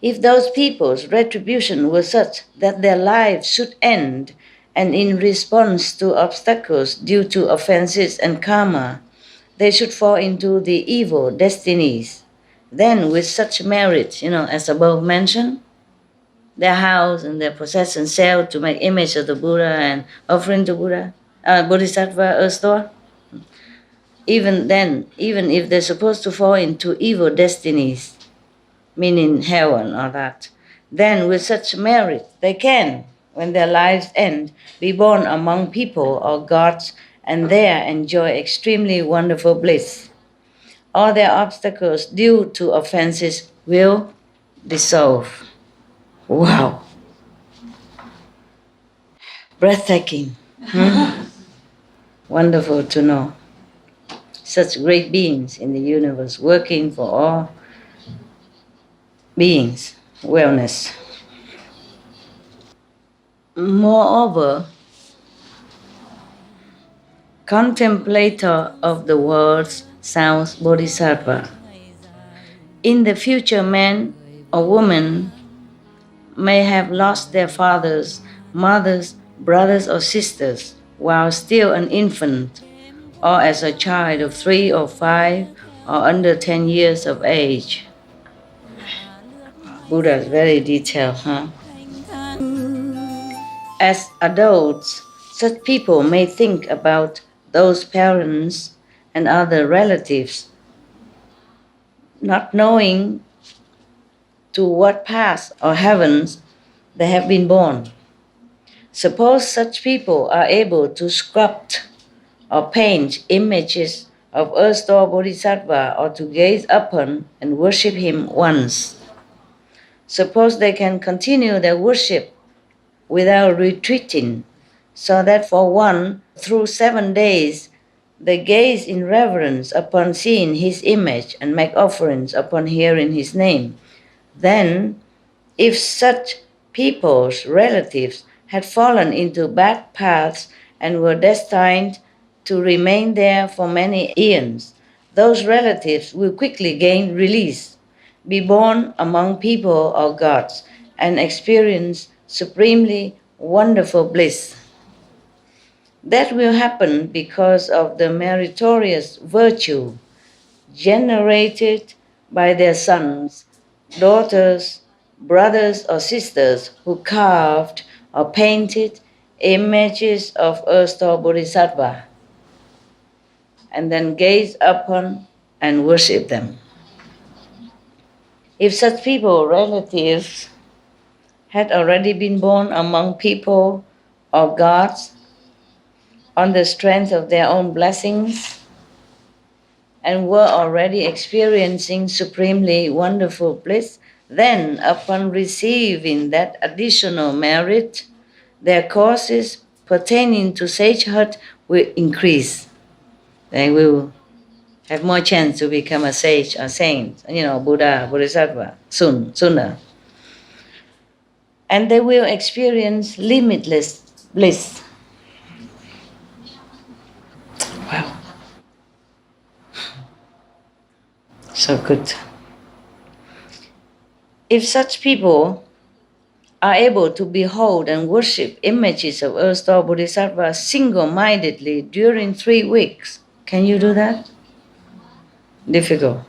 If those people's retribution were such that their lives should end, and in response to obstacles due to offenses and karma, they should fall into the evil destinies, then with such merit, as above mentioned, their house and their possessions sell to make image of the Buddha and offering to Buddha, Bodhisattva, Earth-store. Even then, even if they're supposed to fall into evil destinies, meaning hell and all that, then with such merit, they can, when their lives end, be born among people or gods and there enjoy extremely wonderful bliss. All their obstacles due to offenses will dissolve. Wow. Breathtaking. Wonderful to know. Such great beings in the universe working for all beings' wellness. Moreover, contemplator of the world's sounds Bodhisattva. In the future, man or woman may have lost their fathers, mothers, brothers or sisters while still an infant, or as a child of 3 or 5 or under 10 years of age. Buddha is very detailed, huh? As adults, such people may think about those parents and other relatives, not knowing to what path or heavens they have been born. Suppose such people are able to sculpt or paint images of earth or bodhisattva, or to gaze upon and worship him once. Suppose they can continue their worship without retreating, so that for 1 through 7 days they gaze in reverence upon seeing his image and make offerings upon hearing his name. Then, if such people's relatives had fallen into bad paths and were destined to remain there for many eons, those relatives will quickly gain release, be born among people or gods, and experience supremely wonderful bliss. That will happen because of the meritorious virtue generated by their sons, daughters, brothers or sisters who carved or painted images of earth or bodhisattva and then gaze upon and worship them. If such people, relatives, had already been born among people or gods on the strength of their own blessings and were already experiencing supremely wonderful bliss, then upon receiving that additional merit, their courses pertaining to sagehood will increase. They will have more chance to become a sage or saint, Buddha, Bodhisattva, sooner. And they will experience limitless bliss. Wow. So good. If such people are able to behold and worship images of earth or bodhisattva single-mindedly during 3 weeks, can you do that? Difficult.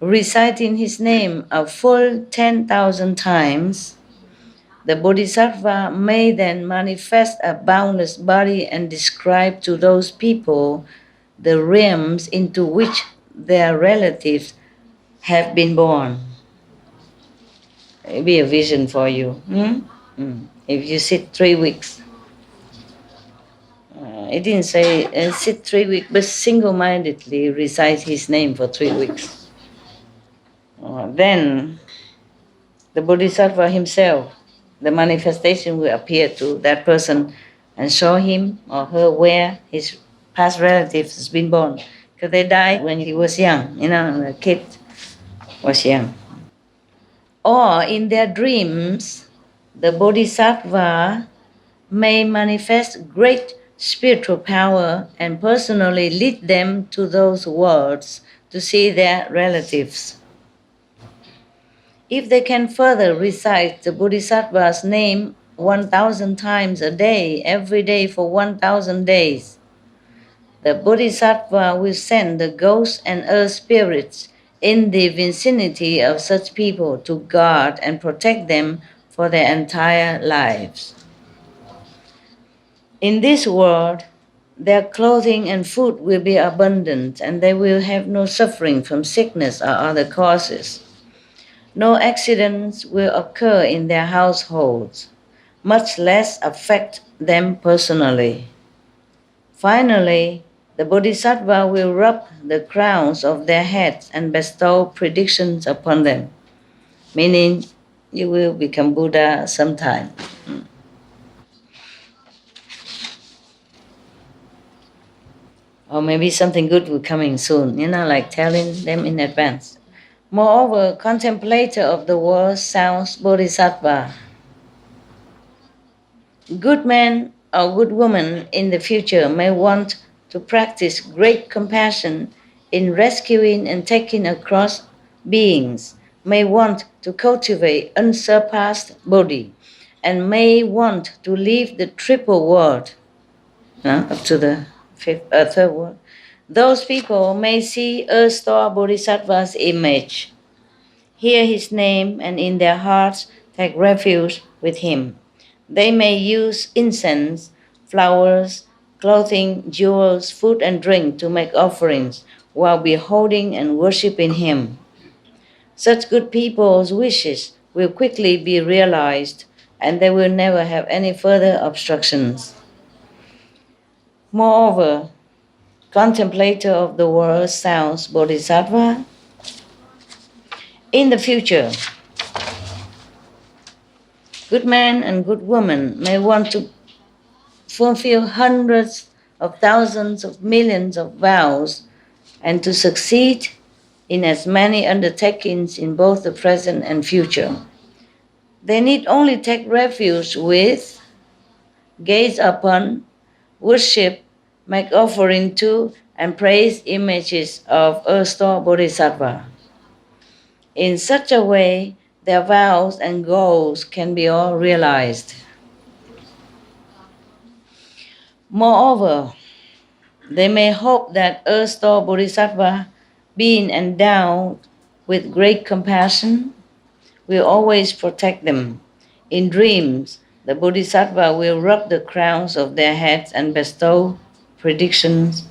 Reciting his name a full 10,000 times, the bodhisattva may then manifest a boundless body and describe to those people the realms into which their relatives have been born. It will be a vision for you. If you sit 3 weeks. It didn't say sit 3 weeks, but single-mindedly recite his name for 3 weeks. Then the bodhisattva himself, the manifestation will appear to that person and show him or her where his past relatives has been born. Because they died when he was young, the kid was young. Or in their dreams, the bodhisattva may manifest great spiritual power and personally lead them to those worlds to see their relatives. If they can further recite the bodhisattva's name 1,000 times a day, every day for 1,000 days, the bodhisattva will send the ghosts and earth spirits in the vicinity of such people to guard and protect them for their entire lives. In this world, their clothing and food will be abundant, and they will have no suffering from sickness or other causes. No accidents will occur in their households, much less affect them personally. Finally, the bodhisattva will rub the crowns of their heads and bestow predictions upon them, meaning you will become Buddha sometime. Or maybe something good will coming soon, like telling them in advance. Moreover, contemplator of the world sounds bodhisattva. Good men or good women in the future may want to practice great compassion in rescuing and taking across beings, may want to cultivate unsurpassed bodhi, and may want to leave the triple world, up to the third world. Those people may see earth-store Bodhisattva's image, hear his name, and in their hearts take refuge with him. They may use incense, flowers, clothing, jewels, food, and drink to make offerings while beholding and worshipping him. Such good people's wishes will quickly be realized, and they will never have any further obstructions. Moreover, contemplator of the world sounds Bodhisattva. In the future, good men and good women may want to fulfill hundreds of thousands of millions of vows and to succeed in as many undertakings in both the present and future. They need only take refuge with, gaze upon, worship, make offering to, and praise images of earth-store Bodhisattva. In such a way, their vows and goals can be all realized. Moreover, they may hope that earth-store Bodhisattva, being endowed with great compassion, will always protect them. In dreams, the Bodhisattva will rub the crowns of their heads and bestow predictions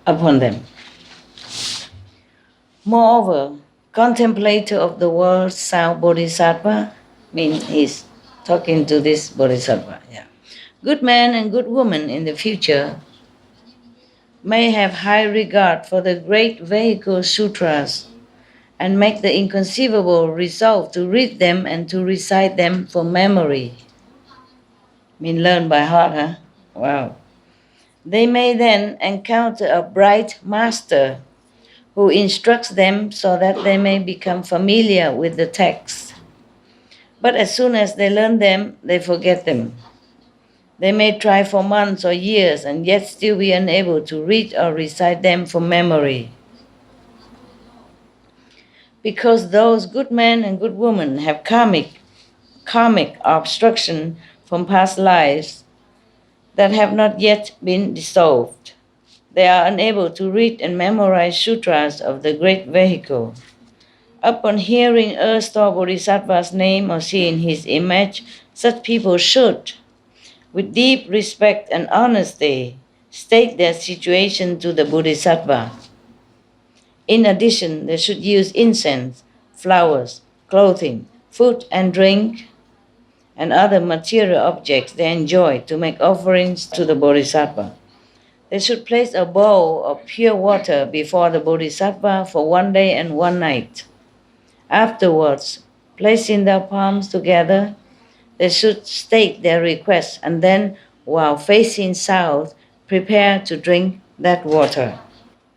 upon them. Moreover, contemplator of the world sound Bodhisattva, means he's talking to this Bodhisattva. Yeah. Good men and good women in the future may have high regard for the great vehicle sutras and make the inconceivable resolve to read them and to recite them for memory. Learn by heart, huh? Wow. They may then encounter a bright master who instructs them so that they may become familiar with the text. But as soon as they learn them, they forget them. They may try for months or years and yet still be unable to read or recite them from memory. Because those good men and good women have karmic obstruction from past lives that have not yet been dissolved. They are unable to read and memorize sutras of the great vehicle. Upon hearing earth-store Bodhisattva's name or seeing his image, such people should, with deep respect and honesty, state their situation to the Bodhisattva. In addition, they should use incense, flowers, clothing, food and drink, and other material objects they enjoy to make offerings to the Bodhisattva. They should place a bowl of pure water before the Bodhisattva for 1 day and 1 night. Afterwards, placing their palms together, they should state their request and then, while facing south, prepare to drink that water.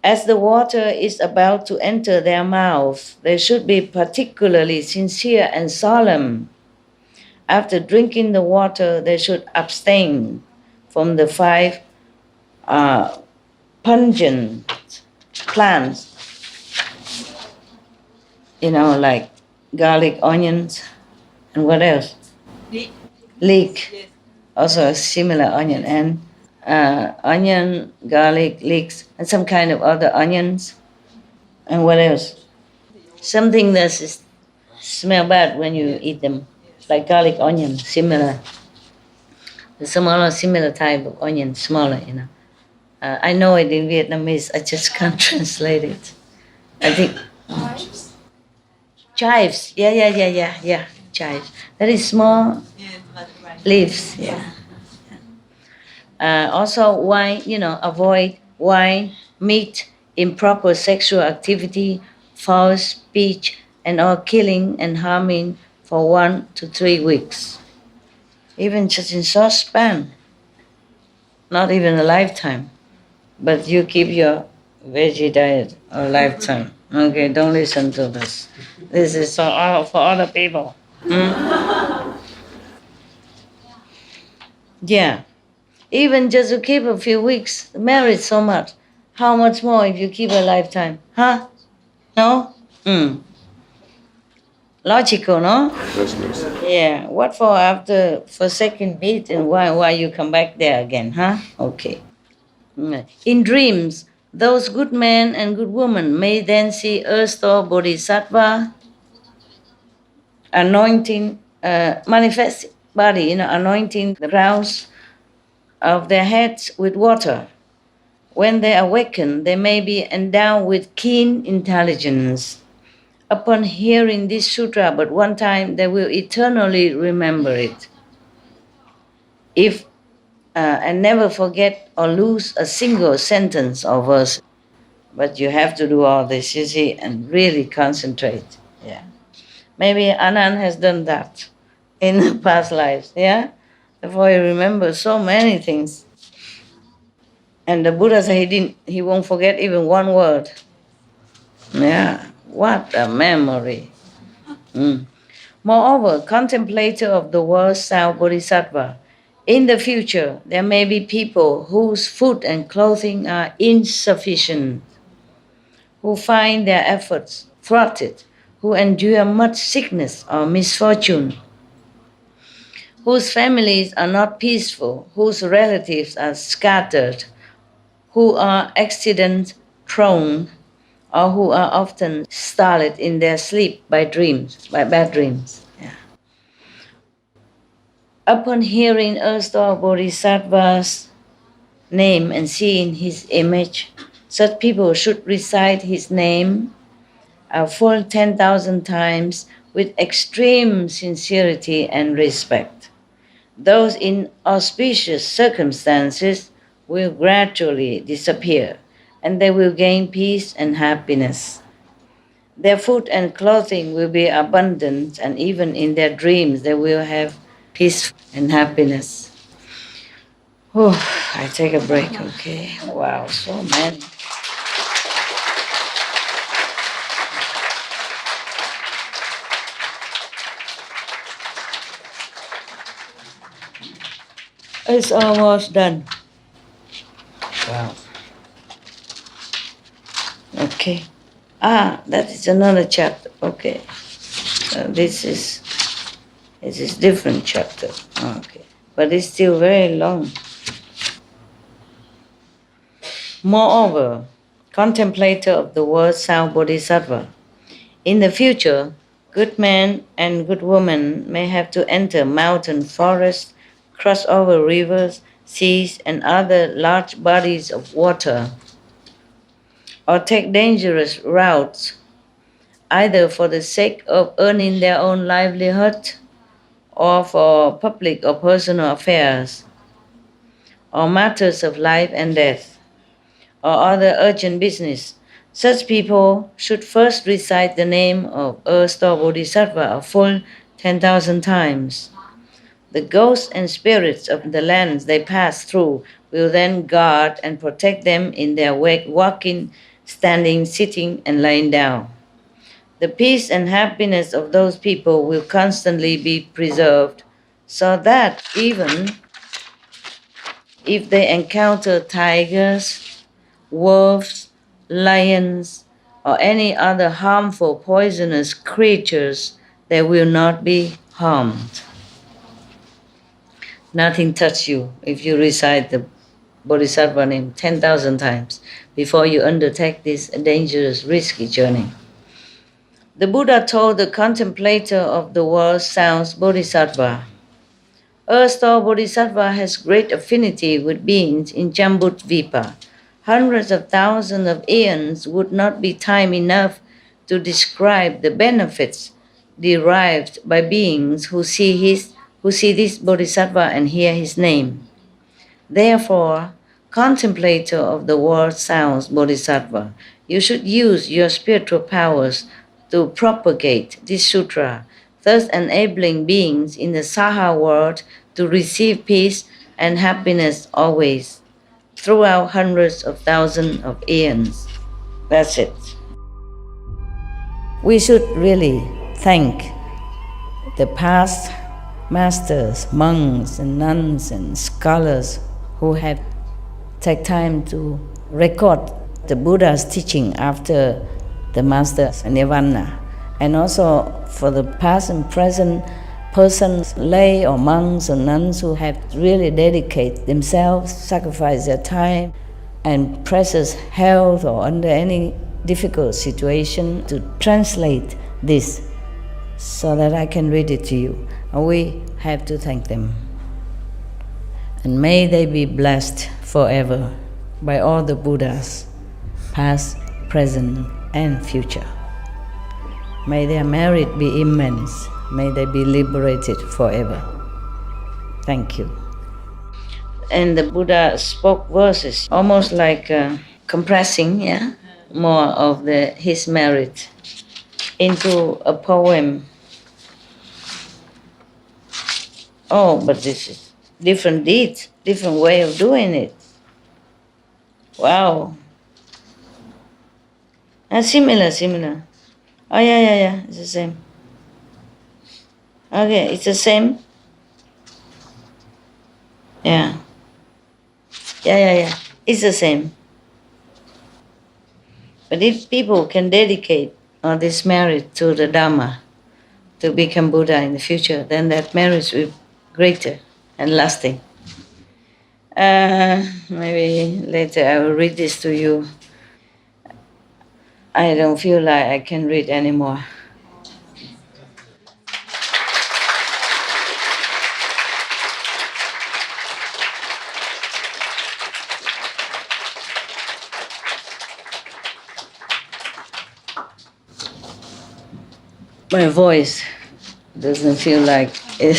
As the water is about to enter their mouth, they should be particularly sincere and solemn. After drinking the water, they should abstain from the 5 pungent plants, like garlic, onions, and what else? Leek. Yes. Also a similar onion, and onion, garlic, leeks, and some kind of other onions. And what else? Something that smell bad when you eat them, like garlic, onion, similar. There's some other similar type of onion, smaller, I know it in Vietnamese, I just can't translate it. I think chives. Yeah. Chives. Very small leaves. Yeah. Also, wine. Avoid wine, meat, improper sexual activity, false speech, and all killing and harming for 1 to 3 weeks. Even just in short span. Not even a lifetime. But you keep your veggie diet a lifetime. Okay, don't listen to this. This is for other people. Yeah. Even just to keep a few weeks married so much. How much more if you keep a lifetime? Huh? No? Logical, no? That's nice. Yeah. What for after forsaken meat and why you come back there again, huh? Okay. In dreams, Those good men and good women may then see earth or bodhisattva anointing, manifest body, anointing the crowns of their heads with water. When they awaken, they may be endowed with keen intelligence. Upon hearing this sutra but one time, they will eternally remember it. And never forget or lose a single sentence or verse. But you have to do all this, you see, and really concentrate. Yeah. Maybe Anand has done that in past lives, yeah? Therefore he remembers so many things. And the Buddha said he won't forget even one word. Yeah, what a memory. Moreover, contemplator of the world sound bodhisattva. In the future, there may be people whose food and clothing are insufficient, who find their efforts thwarted, who endure much sickness or misfortune, whose families are not peaceful, whose relatives are scattered, who are accident-prone, or who are often startled in their sleep by bad dreams. Yeah. Upon hearing Earth-Star Bodhisattva's name and seeing his image, such people should recite his name a full 10,000 times with extreme sincerity and respect. Those in auspicious circumstances will gradually disappear, and they will gain peace and happiness. Their food and clothing will be abundant, and even in their dreams they will have peace and happiness. Oh, I take a break, okay? Wow, so many. It's almost done. Wow. Okay. That is another chapter. Okay. This is different chapter. Okay. But it's still very long. Moreover, contemplator of the world sound bodhisattva. In the future, good men and good women may have to enter mountain forests, cross over rivers, seas, and other large bodies of water, or take dangerous routes, either for the sake of earning their own livelihood, or for public or personal affairs, or matters of life and death, or other urgent business. Such people should first recite the name of Earth-Star Bodhisattva a full 10,000 times. The ghosts and spirits of the lands they pass through will then guard and protect them in their walking, standing, sitting, and lying down. The peace and happiness of those people will constantly be preserved, so that even if they encounter tigers, wolves, lions, or any other harmful, poisonous creatures, they will not be harmed. Nothing touch you if you recite the Bodhisattva name 10,000 times before you undertake this dangerous, risky journey. The Buddha told the contemplator of the world sounds Bodhisattva, Earth-Star Bodhisattva has great affinity with beings in Jambudvipa. Hundreds of thousands of eons would not be time enough to describe the benefits derived by beings who see this Bodhisattva and hear his name. Therefore, contemplator of the world sounds Bodhisattva, you should use your spiritual powers to propagate this sutra, thus enabling beings in the Saha world to receive peace and happiness always, throughout hundreds of thousands of eons. That's it. We should really thank the past masters, monks and nuns and scholars who have taken time to record the Buddha's teaching after the master's nirvana, and also for the past and present persons, lay or monks or nuns who have really dedicated themselves, sacrificed their time and precious health or under any difficult situation to translate this so that I can read it to you. And we have to thank them. And may they be blessed forever by all the Buddhas, past, present, and future. May their merit be immense. May they be liberated forever. Thank you. And the Buddha spoke verses, almost like compressing, more of his merit into a poem. Oh, but this is different deeds, different way of doing it. Wow. Similar. Oh, yeah, it's the same. Okay, it's the same. Yeah. It's the same. But if people can dedicate all this merit to the Dhamma, to become Buddha in the future, then that merit will be greater and lasting. Maybe later I will read this to you. I don't feel like I can read anymore. My voice doesn't feel like it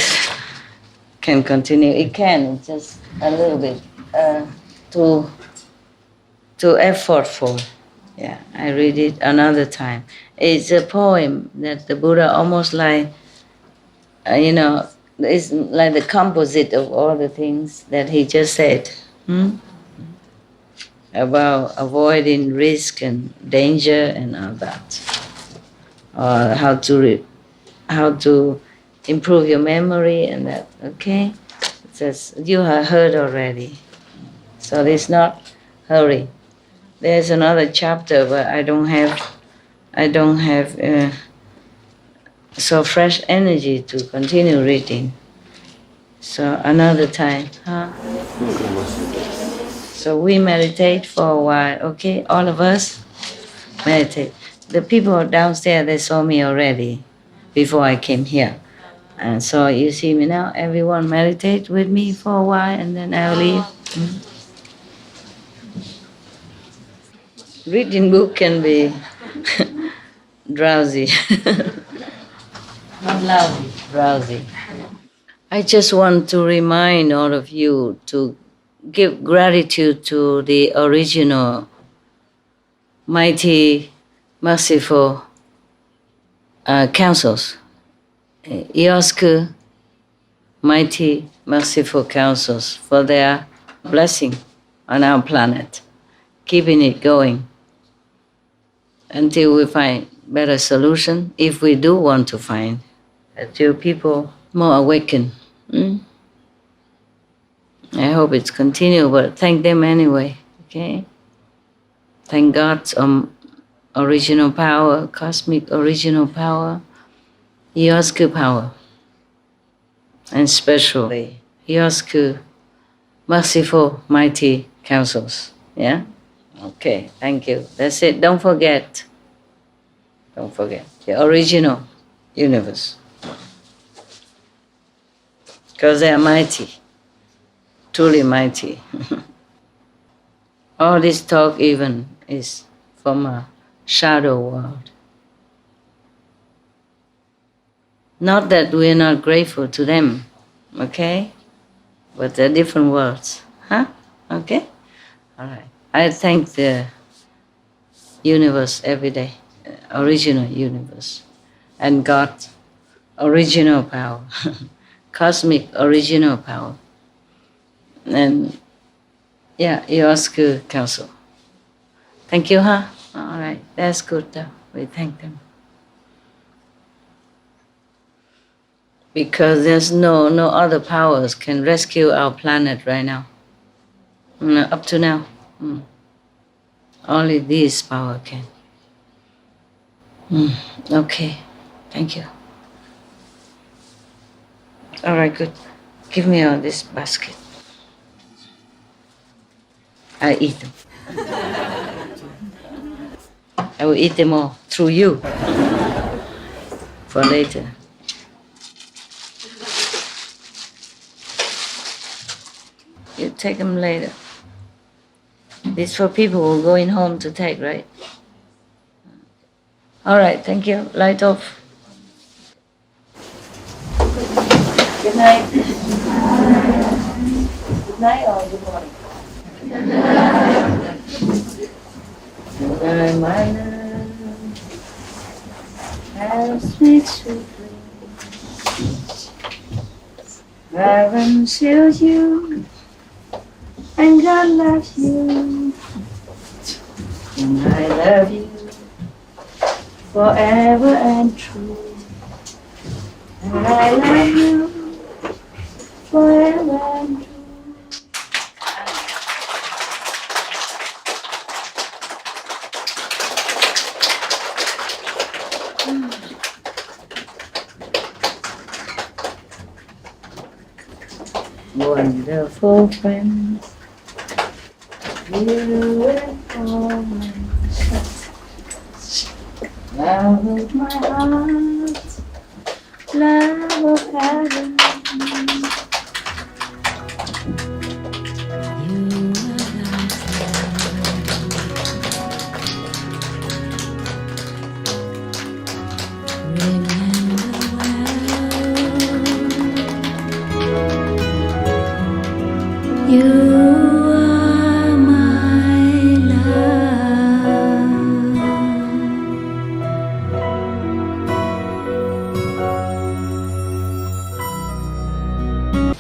can continue. It can, it's just a little bit too effortful. Yeah, I read it another time. It's a poem that the Buddha almost like, it's like the composite of all the things that he just said. About avoiding risk and danger and all that. Or how to improve your memory and that, okay? Just, you have heard already. So there's not hurry. There's another chapter, but I don't have so fresh energy to continue reading. So another time, huh? So we meditate for a while, okay? All of us meditate. The people downstairs, they saw me already before I came here. And so you see me now, everyone meditate with me for a while and then I'll leave. Reading book can be drowsy. Not lousy, drowsy. I just want to remind all of you to give gratitude to the original mighty merciful councils, Iosku, mighty merciful councils, for their blessing on our planet, keeping it going until we find better solution, if we do want to find, until people more awaken. I hope it's continue, but thank them anyway, okay? Thank God's original power, cosmic original power, Iosku power, and especially Iosku merciful mighty councils. Yeah? Okay, thank you. That's it. Don't forget the original universe. Because they are mighty, truly mighty. All this talk even is from a shadow world. Not that we're not grateful to them, okay? But they're different worlds, huh? Okay? All right. I thank the universe every day, original universe, and God's original power, cosmic original power, and Iosku Council. Thank you, huh? All right, that's good though. We thank them. Because there's no other powers can rescue our planet right now. Up to now. Only this power can. Okay, thank you. All right, good. Give me all this basket. I eat them. I will eat them all through you for later. You take them later. This for people who are going home to take, right? All right, thank you. Light off. Good night. Good night or good morning? Have sweet, sweet dreams. Heaven shield you, and God loves you, and I love you forever and true, and I love you forever and true. Wonderful friends, you and all my love of my heart, love of heaven. You are my love.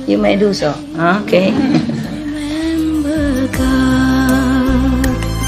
You may do so. Okay.